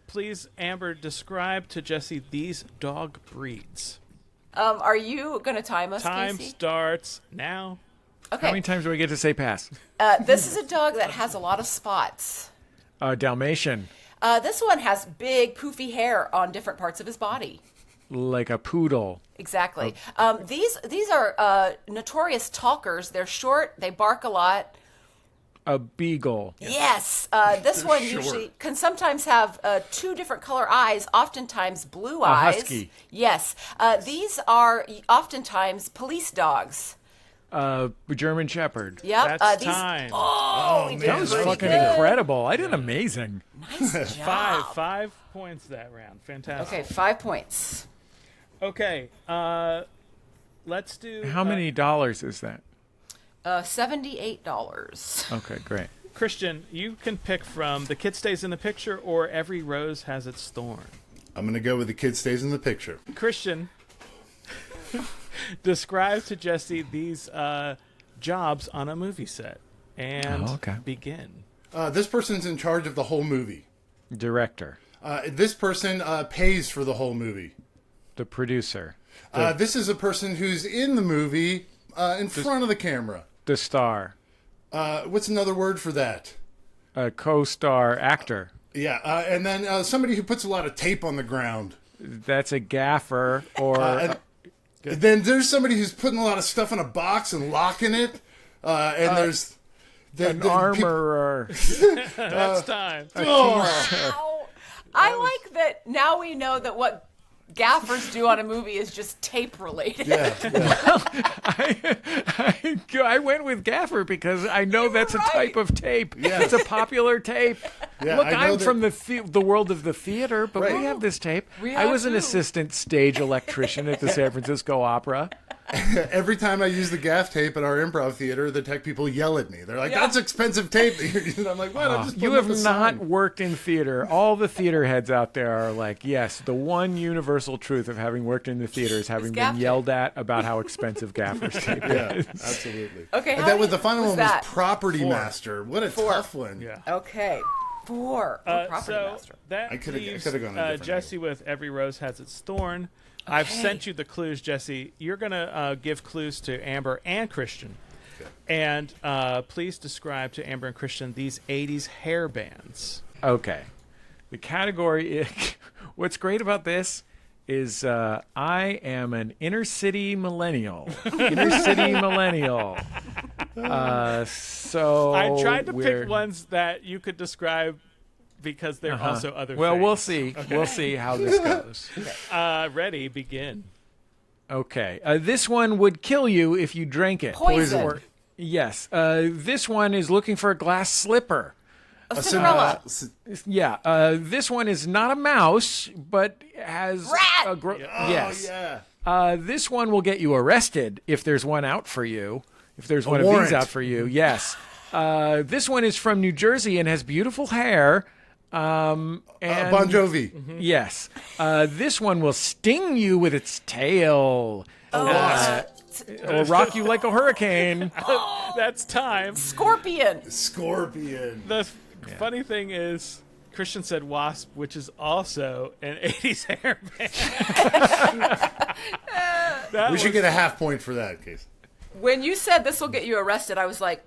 please, Amber, describe to Jesse these dog breeds. Are you going to time us, Time Casey? starts now. Okay. How many times do I get to say pass? This is a dog that has a lot of spots. Dalmatian, This one has big, poofy hair on different parts of his body. like a poodle. Exactly. These are notorious talkers. They're short. They bark a lot. A beagle. Yes. This one usually can sometimes have 2 different color eyes, oftentimes blue eyes. husky. Yes. These are oftentimes police dogs. German Shepherd. Yep. That's these, time. Oh, we did That was really fucking good. incredible. I did amazing. Nice job. 5 points that round. Fantastic. Okay, 5 points. Okay. Let's do. How many dollars is that? $78. Okay, great. Christian, you can pick from The Kid Stays in the Picture or Every Rose Has Its Thorn. I'm going to go with The Kid Stays in the Picture. Christian, describe to Jesse these jobs on a movie set and begin. This person's in charge of the whole movie. Director. This person pays for the whole movie. The producer. This is a person who's in the movie in front of the camera. The star. What's another word for that? A co-star actor. Yeah, and then somebody who puts a lot of tape on the ground. That's a gaffer, or... then there's somebody who's putting a lot of stuff in a box and locking it. And there's... an armorer. That's time. Ow. I like that now we know that what gaffers do on a movie is just tape related. Yeah. I went with gaffer because I know that's a type of tape. Yeah. It's a popular tape. Yeah, Look, I know I'm that- from the world of the theater, but Right. we have this tape. We I have was an too. assistant stage electrician at the San Francisco Opera. Every time I use the gaff tape at our improv theater, the tech people yell at me. They're like, "That's expensive tape that you're using." I'm like, "What? I'm just You putting up have a not sign." worked in theater. All the theater heads out there are like, yes, the one universal truth of having worked in the theater is having gaff been tape. yelled at about how expensive gaffer's tape Yeah, is. absolutely. Okay, And how that many was the final was one that? was Property Master. What a tough one. Yeah. Okay. 4. Property So master. that I coulda- I leaves coulda gone a different Jesse with Every Rose Has Its Thorn. I've sent you the clues, Jesse. You're going to give clues to Amber and Christian. Okay. And please describe to Amber and Christian these 80s hair bands. Okay. The category, what's great about this is I am an inner city millennial. So I tried to we're- pick ones that you could describe because they're also other Well, things. we'll see. Okay. We'll see how this goes. Ready, begin. Okay. This one would kill you if you drank it. Poison. Yes. This one is looking for a glass slipper. A Cinderella. Yeah. This one is not a mouse, but has Rat! a yes. Yeah. This one will get you arrested if there's one out for you. If there's one of warrant. these out for you, yes. This one is from New Jersey and has beautiful hair. And Bon Jovi. yes. This one will sting you with its tail. Or rock you like a hurricane. That's time. Scorpion. Scorpion. The funny thing is, Christian said wasp, which is also an 80s hair band. We should get a half point for that case. When you said this will get you arrested, I was like,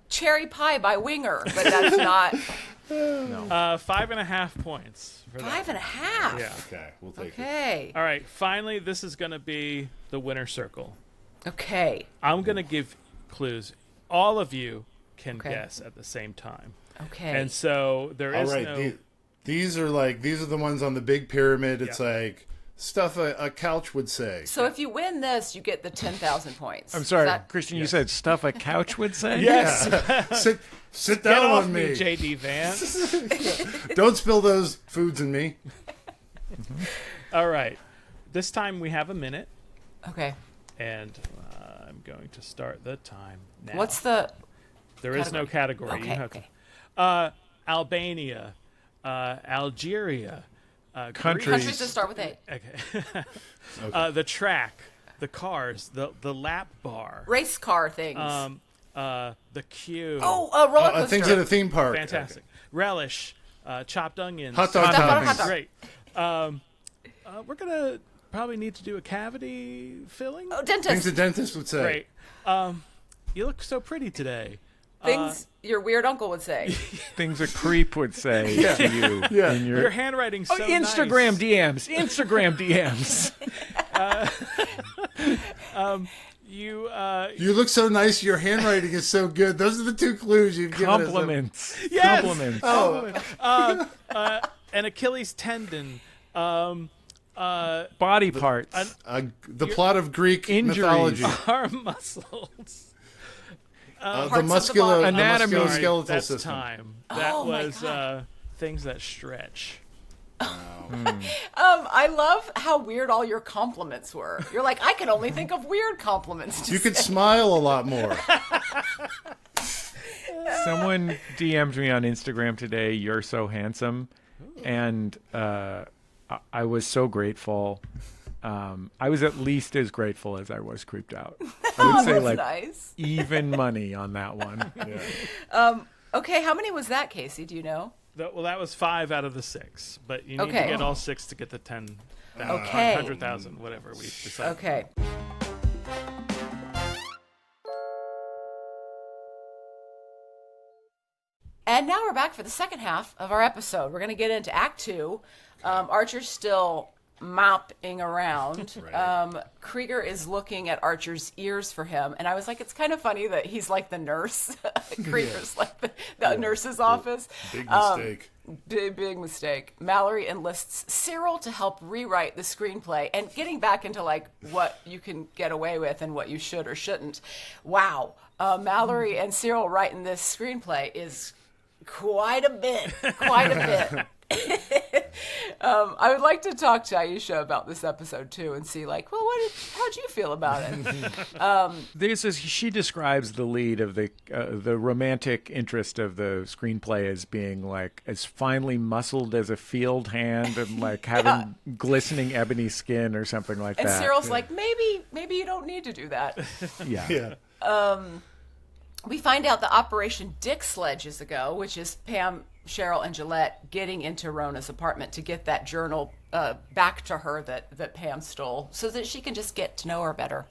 Cherry Pie by Winger, but that's not. 5.5 points for that. 5.5. Yeah. Okay, we'll take it. Okay. All right, finally, this is going to be the winner circle. Okay. I'm going to give clues. All of you can Okay. guess at the same time. Okay. And so there All is right, no... these are the ones on the big pyramid. It's like stuff a couch would say. So if you win this, you get the 10,000 points. I'm sorry, Is that- Christian, you said stuff a couch would say? Yes. Sit Get down off on me, me. J.D. Vance. Don't spill those foods in me. All right. This time we have a minute, Okay. and I'm going to start the time now. What's the There is no category. Okay, You have okay. to. Albania, Algeria, Countries. countries that start with A? Okay. The track, the cars, the lap bar, Race car things. the queue. Oh, a roller coaster. Things at a theme park. Fantastic. Relish, chopped onions. Hot dog Stuff on a toppings. hot dog. Great. We're gonna probably need to do a cavity filling. Oh, Things dentist. a dentist would say. Great. You look so pretty today. Things your weird uncle would say. Things a creep would say to you. Yeah. In Your handwriting's so Instagram nice. DMs. Instagram DMs. You look so nice. Your handwriting is so good. Those are the two clues you've given us. Compliments. Yes! Compliments. An Achilles tendon. Body parts. The plot of Greek Injuries. mythology. Arm muscles. The Parts of the muscular body. Anatomy. musculoskeletal That's system. time. That Oh, my was God. things that stretch. I love how weird all your compliments were. You're like, I can only think of weird compliments. To You could say. smile a lot more. Someone DM'd me on Instagram today, "You're so handsome," and I was so grateful. I was at least as grateful as I was creeped out. I would say nice. Even money on that one. Yeah. Okay, how many was that, Casey? Do you know? Well, that was 5 out of the 6, but you need to get all 6 to get the 10. Okay. 100,000, whatever we decided. Okay. And now we're back for the second half of our episode. We're going to get into Act 2. Archer's still mopping around. Right. Krieger is looking at Archer's ears for him. And I was like, it's kind of funny that he's like the nurse. Krieger's like the nurse's office. Big mistake. Big mistake. Mallory enlists Cyril to help rewrite the screenplay, and getting back into like what you can get away with and what you should or shouldn't. Wow. Mallory and Cyril writing this screenplay is quite a bit. I would like to talk to Aisha about this episode too and see like, well, how'd you feel about it? She describes the lead of the romantic interest of the screenplay as being like as finely muscled as a field hand and like having glistening ebony skin or something like that. And Cyril's like, maybe you don't need to do that. Yeah. We find out the Operation Dick Sledge is a go, which is Pam, Cheryl, and Gillette getting into Rona's apartment to get that journal back to her that Pam stole so that she can just get to know her better.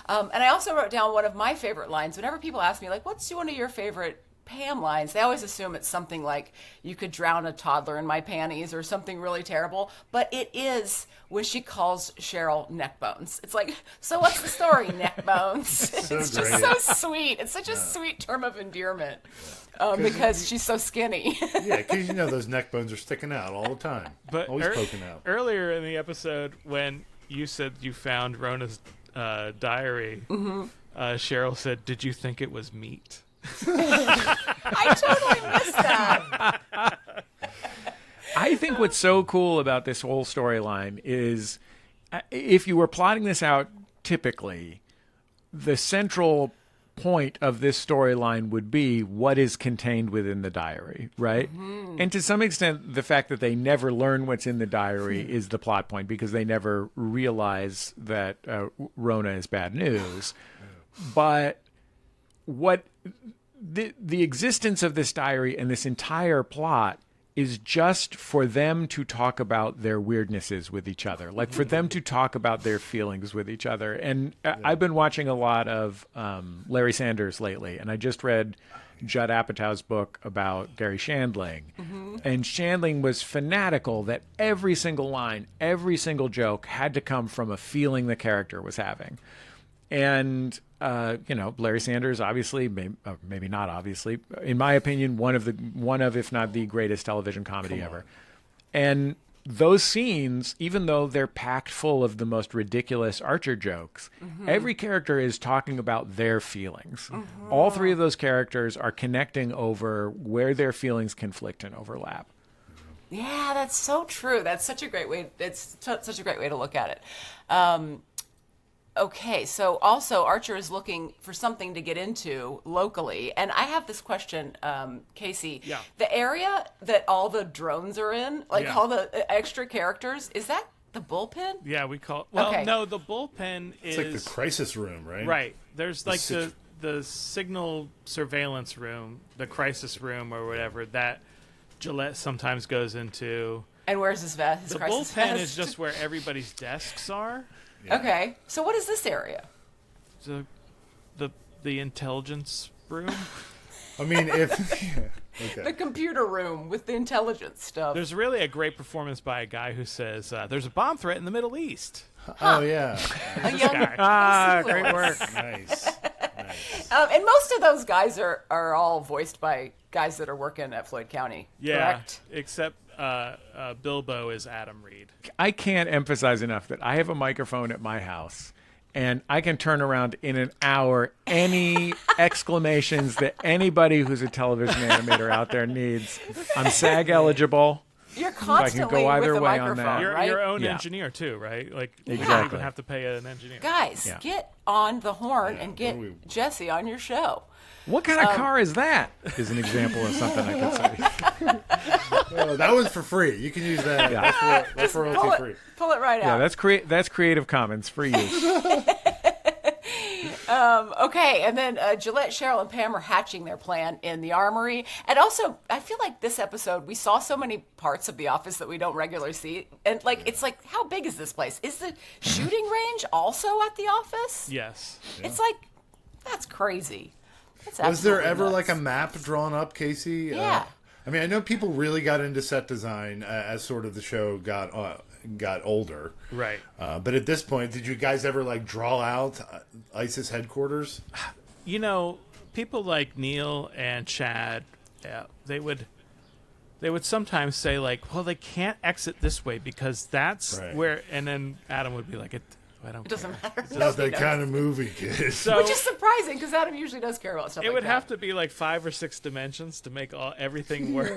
And I also wrote down one of my favorite lines. Whenever people ask me, like, what's one of your favorite Pam lines, they always assume it's something like, you could drown a toddler in my panties or something really terrible. But it is when she calls Cheryl neck bones. It's like, so what's the story, neck bones? It's just so sweet. It's such a sweet term of endearment because she's so skinny. Yeah, because those neck bones are sticking out all the time. But always poking out. Earlier in the episode, when you said you found Rona's diary, Cheryl said, "Did you think it was meat?" I totally missed that. I think what's so cool about this whole storyline is if you were plotting this out typically, the central point of this storyline would be what is contained within the diary, right? Mm-hmm. And to some extent, the fact that they never learn what's in the diary is the plot point because they never realize that Rona is bad news. But what the existence of this diary and this entire plot is just for them to talk about their weirdnesses with each other, like for them to talk about their feelings with each other. And I've been watching a lot of Larry Sanders lately, and I just read Judd Apatow's book about Gary Shandling. Mm-hmm. And Shandling was fanatical that every single line, every single joke had to come from a feeling the character was having. And Larry Sanders, obviously, maybe not obviously, in my opinion, one of if not the greatest television comedy ever. And those scenes, even though they're packed full of the most ridiculous Archer jokes, every character is talking about their feelings. Mm-hmm. All three of those characters are connecting over where their feelings conflict and overlap. Yeah, that's so true. That's such a great way. It's such a great way to look at it. Okay, so also Archer is looking for something to get into locally. And I have this question, Casey. Yeah. The area that all the drones are in, all the extra characters, is that the bullpen? Yeah, we call it. Well, no, the bullpen is... It's like the crisis room, right? Right. There's like the signal surveillance room, the crisis room or whatever, that Gillette sometimes goes into. And where's his vest? The bullpen is just where everybody's desks are. Yeah. Okay, so what is this area? The intelligence room. I mean, okay. The computer room with the intelligence stuff. There's really a great performance by a guy who says, "There's a bomb threat in the Middle East." Oh yeah, a young guy. Great work. Nice. And most of those guys are all voiced by guys that are working at Floyd County. Yeah, correct? Except Bilbo is Adam Reed. I can't emphasize enough that I have a microphone at my house, and I can turn around in an hour any exclamations that anybody who's a television animator out there needs. I'm SAG eligible. You're constantly either with a way on microphone, that. You're right? your own Yeah. engineer too, right? Like you don't Exactly. even have to pay an engineer. Guys, Yeah. get on the horn and get we- Jesse on your show. What kind of car is that? Is an example of something I could say. That was for free. You can use that. Yeah. That's royalty free. Pull it right Yeah, out. that's Creative Commons, free use. Okay, and then Gillette, Cheryl, and Pam are hatching their plan in the armory. And also, I feel like this episode, we saw so many parts of the office that we don't regularly see. And, it's like, how big is this place? Is the shooting range also at the office? Yes. It's like, that's crazy. That's Was there absolutely ever nuts. like a map drawn up, Casey? Yeah. I mean, I know people really got into set design as sort of the show got older. Right. But at this point, did you guys ever like draw out ISIS headquarters? You know, people like Neil and Chad, they would sometimes say like, well, they can't exit this way because that's Right. where. And then Adam would be like, I don't. It doesn't matter. Not Nobody that knows. kind of movie, kid. So Which is surprising because Adam usually does care about stuff it like would that. have to be like 5 or 6 dimensions to make everything work.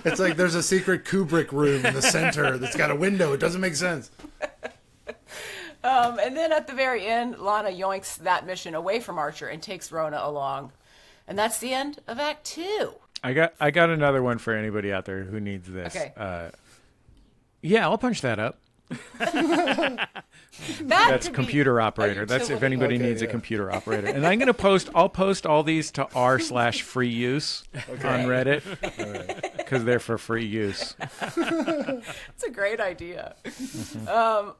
It's like there's a secret Kubrick room in the center that's got a window. It doesn't make sense. And then at the very end, Lana yoinks that mission away from Archer and takes Rona along. And that's the end of Act 2. I got another one for anybody out there who needs this. Okay. Yeah, I'll punch that up. That's could be computer operator. a That's if utility. anybody Okay, needs a yeah. computer operator. And I'll post all these to r/free use on Reddit because they're for free use. It's a great idea.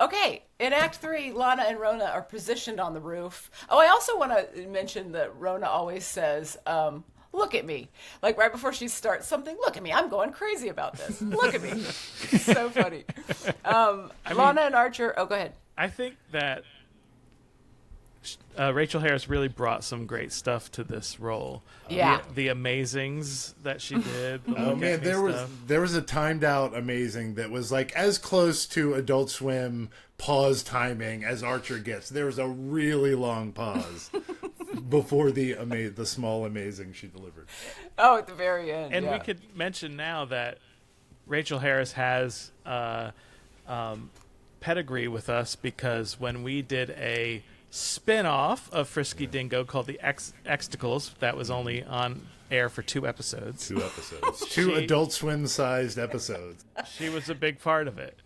Okay, in Act 3, Lana and Rona are positioned on the roof. Oh, I also want to mention that Rona always says, look at me. Like right before she starts something, look at me. I'm going crazy about this. Look at me. It's so funny. Lana and Archer, oh, go ahead. I think that Rachel Harris really brought some great stuff to this role. Yeah. The amazings that she did. The Oh look man, at me stuff. there was a timed out amazing that was like as close to Adult Swim pause timing as Archer gets. There was a really long pause before the small amazing she delivered. Oh, at the very end. And yeah. we could mention now that Rachel Harris has pedigree with us because when we did a spin-off of Frisky Dingo called the Xticles, that was only on air for 2 episodes. 2 episodes. 2 Adult Swim sized episodes. She was a big part of it.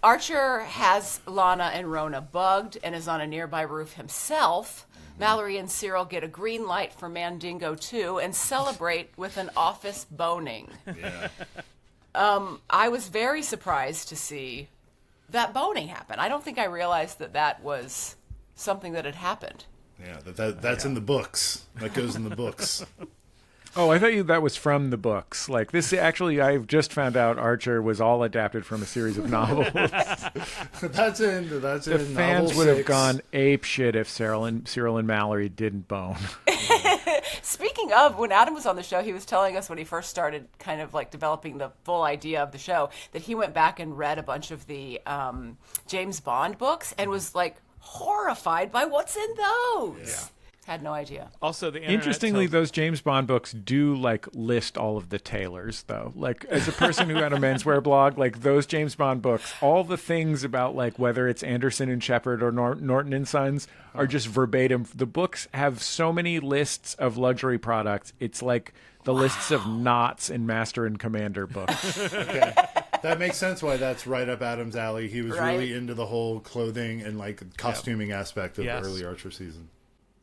Archer has Lana and Rona bugged and is on a nearby roof himself. Mallory and Cyril get a green light for Mandingo 2 and celebrate with an office boning. Yeah. I was very surprised to see that boning happen. I don't think I realized that was something that had happened. Yeah, that's in the books. That goes in the books. Oh, I thought that was from the books. Like this, actually, I've just found out Archer was all adapted from a series of novels. That's in The fans novel would have 6. gone ape shit if Cyril and Mallory didn't bone. Speaking of, when Adam was on the show, he was telling us when he first started kind of like developing the full idea of the show that he went back and read a bunch of the James Bond books and was like horrified by what's in those. Yeah. Had no idea. Also, the internet Interestingly, tells- those James Bond books do like list all of the tailors, though. Like as a person who had a menswear blog, like those James Bond books, all the things about like whether it's Anderson and Shepard or Norton and Sons are just verbatim. The books have so many lists of luxury products. It's like the lists of knots in Master and Commander books. Okay. That makes sense why that's right up Adam's alley. He was Right. really into the whole clothing and like costuming aspect of Yes. the early Archer season.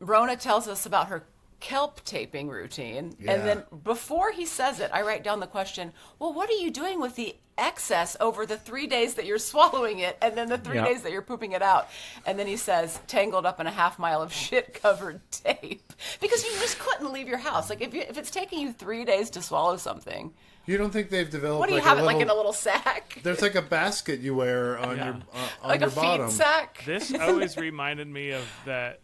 Rona tells us about her kelp taping routine. Yeah. And then before he says it, I write down the question, well, what are you doing with the excess over the 3 days that you're swallowing it and then the 3 Yeah. days that you're pooping it out? And then he says, tangled up in a half mile of shit-covered tape. Because you just couldn't leave your house. Like, if it's taking you 3 days to swallow something, You don't think they've developed what do you like have a it little, like in a little sack? There's like a basket you wear on Yeah. your on Like your a bottom. feed sack? This always reminded me of that.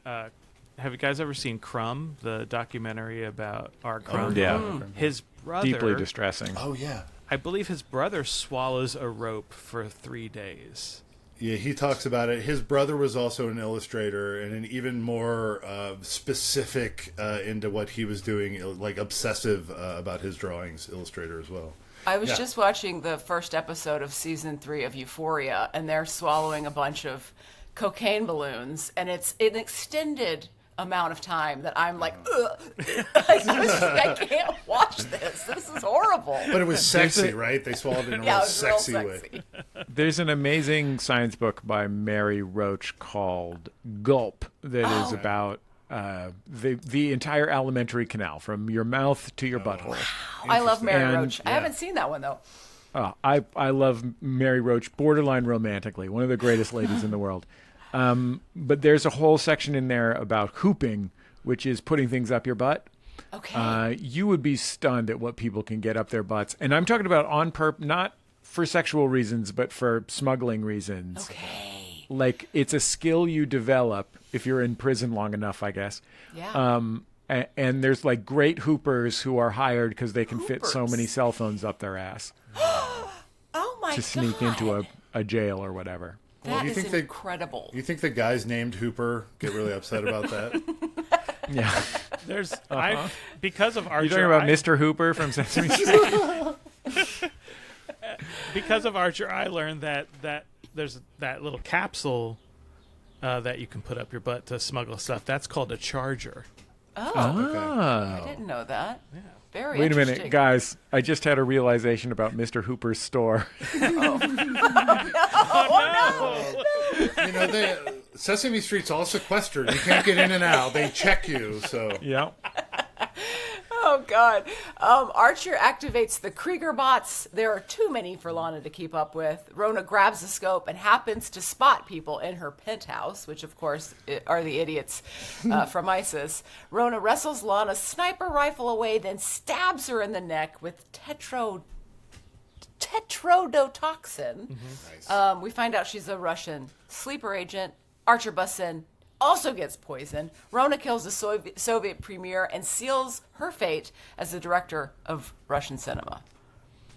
Have you guys ever seen Crumb, the documentary about R. Crumb? yeah. His brother, Deeply distressing. Oh yeah. I believe his brother swallows a rope for 3 days. Yeah, he talks about it. His brother was also an illustrator and an even more specific into what he was doing, like obsessive about his drawings, illustrator as well. I was just watching the first episode of season 3 of Euphoria, and they're swallowing a bunch of cocaine balloons, and it's an extended amount of time that I'm like, ugh. I can't watch this. This is horrible. But it was sexy, right? They swallowed it in a real sexy way. There's an amazing science book by Mary Roach called Gulp that is about the entire alimentary canal from your mouth to your butthole. Wow. I love Mary Roach. Yeah. I haven't seen that one, though. I love Mary Roach borderline romantically, one of the greatest ladies in the world. But there's a whole section in there about hooping, which is putting things up your butt. Okay. You would be stunned at what people can get up their butts. And I'm talking about on purpose, not for sexual reasons, but for smuggling reasons. Okay. Like, it's a skill you develop if you're in prison long enough, I guess. Yeah. And there's like great hoopers who are hired because they can fit so many cell phones up their ass Oh my god. to sneak into a jail or whatever. That you is think incredible. You think the guys named Hooper get really upset about that? Yeah. There's because of Archer. You talking about Mr. Hooper from Sesame Street? Because of Archer, I learned that there's that little capsule that you can put up your butt to smuggle stuff. That's called a charger. Oh, Okay. I didn't know that. Yeah. Very Wait a interesting. minute, guys. I just had a realization about Mr. Hooper's store. You know, Sesame Street's all sequestered. You can't get in and out. They check you, so... Yeah. Oh, God. Archer activates the Krieger bots. There are too many for Lana to keep up with. Rona grabs the scope and happens to spot people in her penthouse, which, of course, are the idiots from ISIS. Rona wrestles Lana's sniper rifle away, then stabs her in the neck with tetrodotoxin. Nice. We find out she's a Russian sleeper agent. Archer busts in, also gets poisoned. Rona kills the Soviet premier and seals her fate as the director of Russian cinema.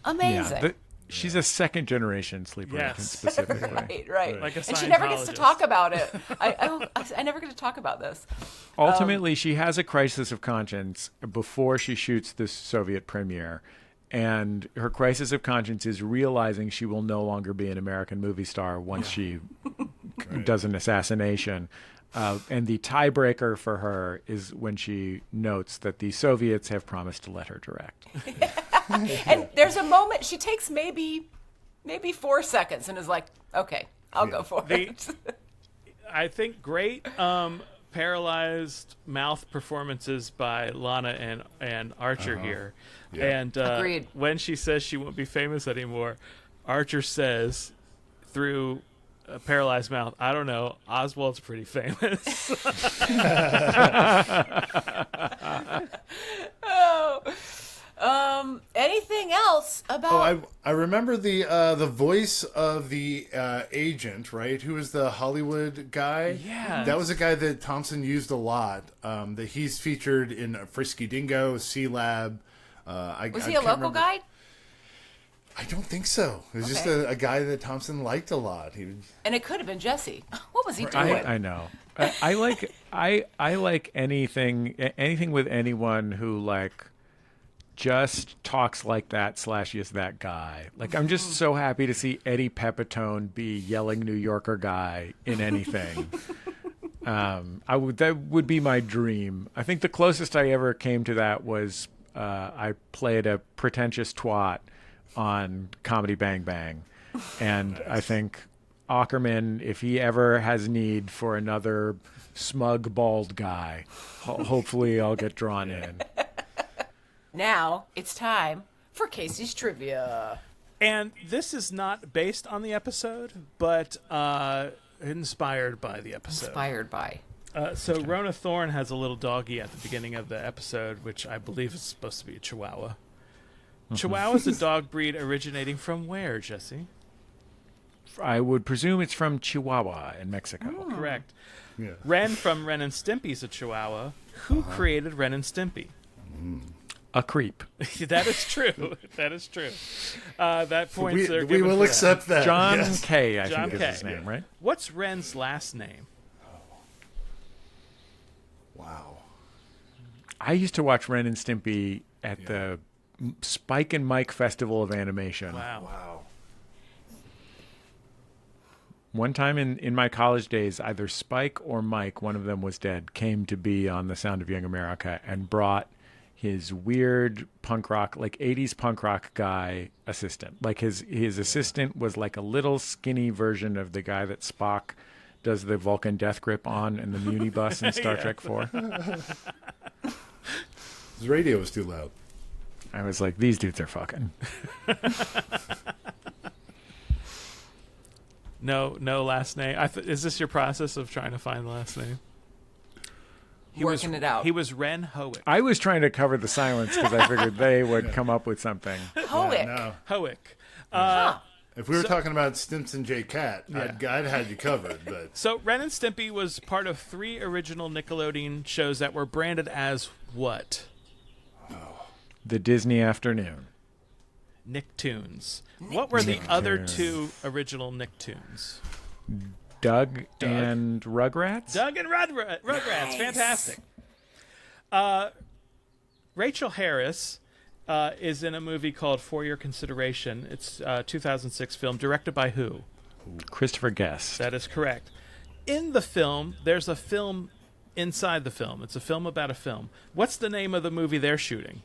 Amazing. Yeah, she's a second-generation sleeper agent specifically. Right. Like a and she never gets to Scientologist. talk about it. I never get to talk about this. Ultimately, she has a crisis of conscience before she shoots the Soviet premier. And her crisis of conscience is realizing she will no longer be an American movie star once she does an assassination. And the tiebreaker for her is when she notes that the Soviets have promised to let her direct. And there's a moment, she takes maybe 4 seconds and is like, okay, I'll go for it. I think great paralyzed mouth performances by Lana and Archer here. Yeah. And Agreed. When she says she won't be famous anymore, Archer says through a paralyzed mouth, I don't know, Oswald's pretty famous. Anything else about... I remember the voice of the agent, right? Who was the Hollywood guy? Yeah. That was a guy that Thompson used a lot. That he's featured in Frisky Dingo, C-Lab. Was he a local guy? I don't think so. It was just a guy that Thompson liked a lot. And it could have been Jesse. What was he doing? I know. I like anything with anyone who like just talks like that / is that guy. Like, I'm just so happy to see Eddie Pepitone be yelling New Yorker guy in anything. That would be my dream. I think the closest I ever came to that was I played a pretentious twat on Comedy Bang Bang. And nice. I think Ackerman, if he ever has need for another smug, bald guy, hopefully I'll get drawn in. Now it's time for Casey's Trivia. And this is not based on the episode, but inspired by the episode. Inspired by. So Rona Thorn has a little doggy at the beginning of the episode, which I believe is supposed to be a Chihuahua. Chihuahua is a dog breed originating from where, Jesse? I would presume it's from Chihuahua in Mexico. Oh, correct. Yeah. Ren from Ren and Stimpy is a Chihuahua. Who created Ren and Stimpy? A creep. That is true. That is true. That points are we given will for accept that. John Yes. K. I John think K. is his name, right? What's Ren's last name? Wow. I used to watch Ren and Stimpy at the Spike and Mike Festival of Animation. Wow. One time in my college days, either Spike or Mike, one of them was dead, came to be on The Sound of Young America and brought his weird punk rock, like 80s punk rock guy assistant. Like his assistant was like a little skinny version of the guy that Spock does the Vulcan death grip on in the Muni bus in Star Trek 4. His radio was too loud. I was like, these dudes are fucking. No last name. Is this your process of trying to find the last name? Working it out. He was Ren Howick. I was trying to cover the silence because I figured they would come up with something. Howick. No. Howick. If we were talking about Stimpson J. Cat, I'd had you covered. But So Ren and Stimpy was part of 3 original Nickelodeon shows that were branded as what? The Disney Afternoon. Nicktoons. What were the other 2 original Nicktoons? Doug and Rugrats? Doug and Rugrats. Nice. Fantastic. Rachel Harris is in a movie called For Your Consideration. It's a 2006 film directed by who? Christopher Guest. That is correct. In the film, there's a film inside the film. It's a film about a film. What's the name of the movie they're shooting?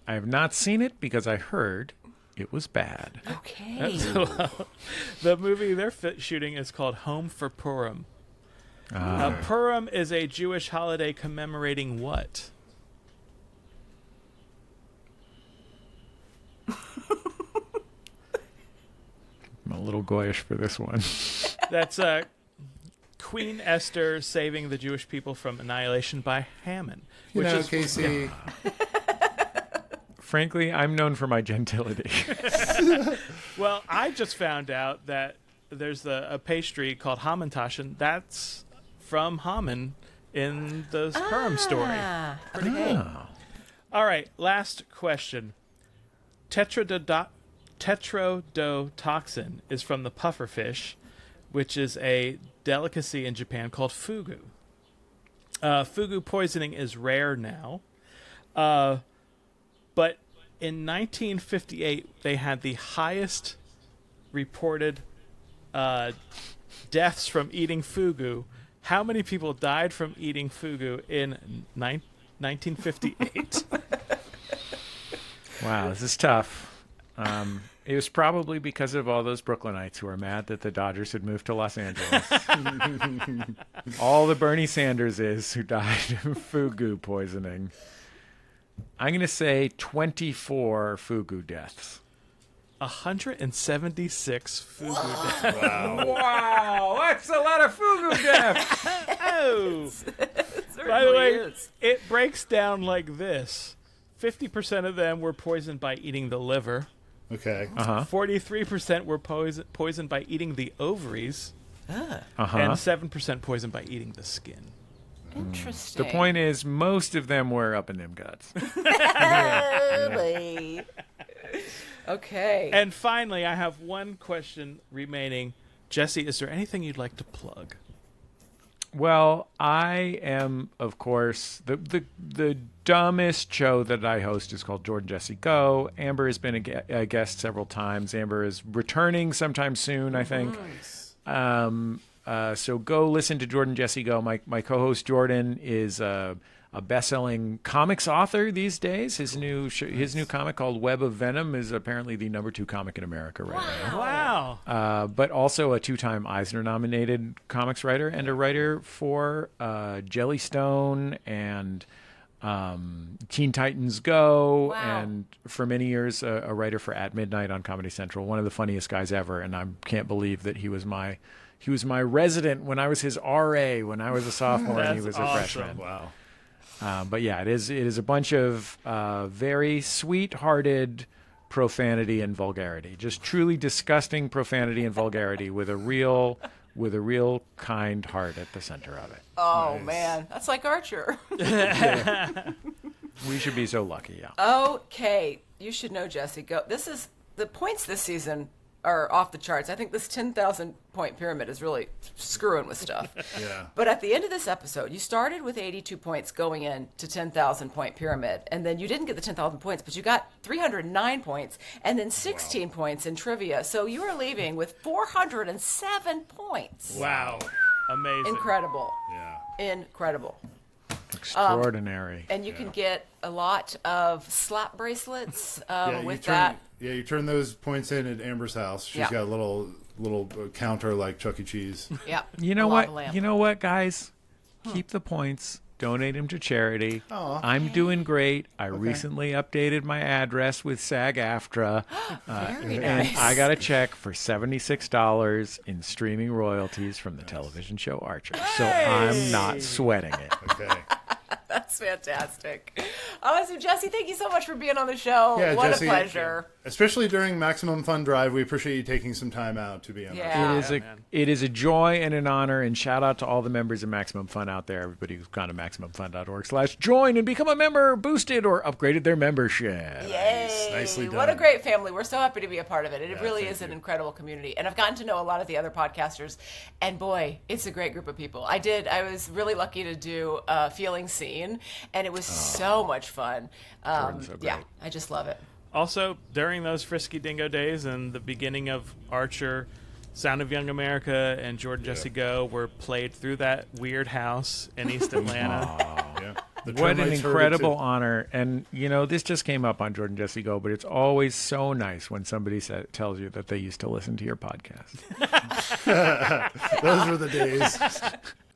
I have not seen it because I heard it was bad. Okay. The movie they're shooting is called Home for Purim. Purim is a Jewish holiday commemorating what? I'm a little goyish for this one. That's Queen Esther saving the Jewish people from annihilation by Haman. you Which know, is Casey, Frankly, I'm known for my gentility. Well, I just found out that there's a pastry called Hamantaschen. That's from Haman in the Purim story. Pretty cool. All right, last question. Tetrodotoxin is from the pufferfish, which is a delicacy in Japan called fugu. Fugu poisoning is rare now. But in 1958, they had the highest reported deaths from eating fugu. How many people died from eating fugu in 1958? Wow, this is tough. It was probably because of all those Brooklynites who were mad that the Dodgers had moved to Los Angeles. All the Bernie Sanders who died of fugu poisoning. I'm going to say 24 fugu deaths. 176 fugu deaths. Wow, that's a lot of fugu deaths. Oh! By the way, it breaks down like this. 50% of them were poisoned by eating the liver. okay. 43% were poisoned by eating the ovaries. And 7% poisoned by eating the skin. Interesting. The point is, most of them were up in them guts. Okay. And finally, I have one question remaining. Jesse, is there anything you'd like to plug? Well, I am, of course, the dumbest show that I host is called Jordan Jesse Go. Amber has been a guest several times. Amber is returning sometime soon, I think. So go listen to Jordan Jesse Go. My co-host Jordan is a best-selling comics author these days. His new comic called Web of Venom is apparently the #2 comic in America right now. Wow. But also a 2-time Eisner-nominated comics writer and a writer for Jellystone and Teen Titans Go, and for many years a writer for At Midnight on Comedy Central. One of the funniest guys ever, and I can't believe that he was my resident when I was his RA when I was a sophomore and he was a freshman. Wow. But yeah, it is a bunch of very sweet-hearted profanity and vulgarity, just truly disgusting profanity and vulgarity with a real kind heart at the center of it. Oh, man. That's like Archer. We should be so lucky, yeah. Okay. You should know, Jesse. Go. This is the points this season are off the charts. I think this 10,000 point pyramid is really screwing with stuff. Yeah. But at the end of this episode, you started with 82 points going in to 10,000 point pyramid, and then you didn't get the 10,000 points, but you got 309 points, and then 16 points in trivia. So you are leaving with 407 points. Wow. Amazing. Incredible. Yeah. Incredible. Extraordinary. And you can get a lot of slap bracelets with turn, that. Yeah, you turn those points in at Amber's house. She's got a little counter like Chuck E. Cheese. Yeah. You know what? You know what, guys? Keep the points. Donate them to charity. I'm doing great. I recently updated my address with SAG AFTRA. Very And nice. I got a check for $76 in streaming royalties from the television show Archer. So I'm not sweating it. Okay. That's fantastic. So Jesse, thank you so much for being on the show. Yeah, what Jesse, a pleasure. Especially during Maximum Fun Drive, we appreciate you taking some time out to be on our show. It is a joy and an honor, and shout out to all the members of Maximum Fun out there. Everybody who's gone to MaximumFun.org/join and become a member, boosted, or upgraded their membership. Yay. Nicely done. What a great family. We're so happy to be a part of it. It really thank is an you. incredible community. And I've gotten to know a lot of the other podcasters, and boy, it's a great group of people. I was really lucky to do Feeling Seen, and it was so much fun. so great. Yeah, I just love it. Also, during those Frisky Dingo days and the beginning of Archer, Sound of Young America and Jordan Jesse Go were played through that weird house in East Atlanta. Yeah. The What an termites heard it, incredible too. honor. And, this just came up on Jordan Jesse Go, but it's always so nice when somebody tells you that they used to listen to your podcast. Those were the days.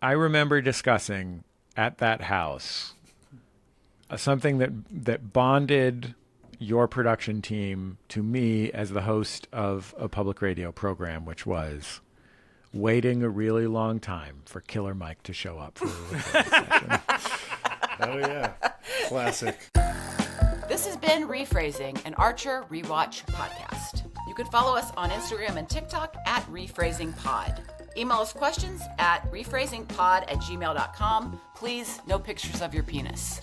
I remember discussing at that house something that bonded your production team to me as the host of a public radio program, which was waiting a really long time for Killer Mike to show up for a recording session. Oh, yeah. Classic. This has been Rephrasing, an Archer Rewatch podcast. You can follow us on Instagram and TikTok at RePhrasingPod. Email us questions at rephrasingpod@gmail.com. Please, no pictures of your penis.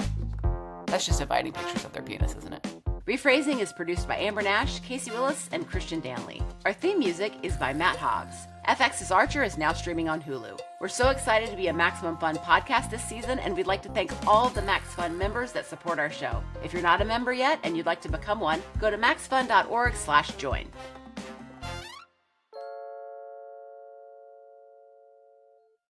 That's just inviting pictures of their penis, isn't it? Rephrasing is produced by Amber Nash, Casey Willis, and Christian Danley. Our theme music is by Matt Hobbs. FX's Archer is now streaming on Hulu. We're so excited to be a Maximum Fun podcast this season, and we'd like to thank all of the Max Fun members that support our show. If you're not a member yet and you'd like to become one, go to maxfun.org/join.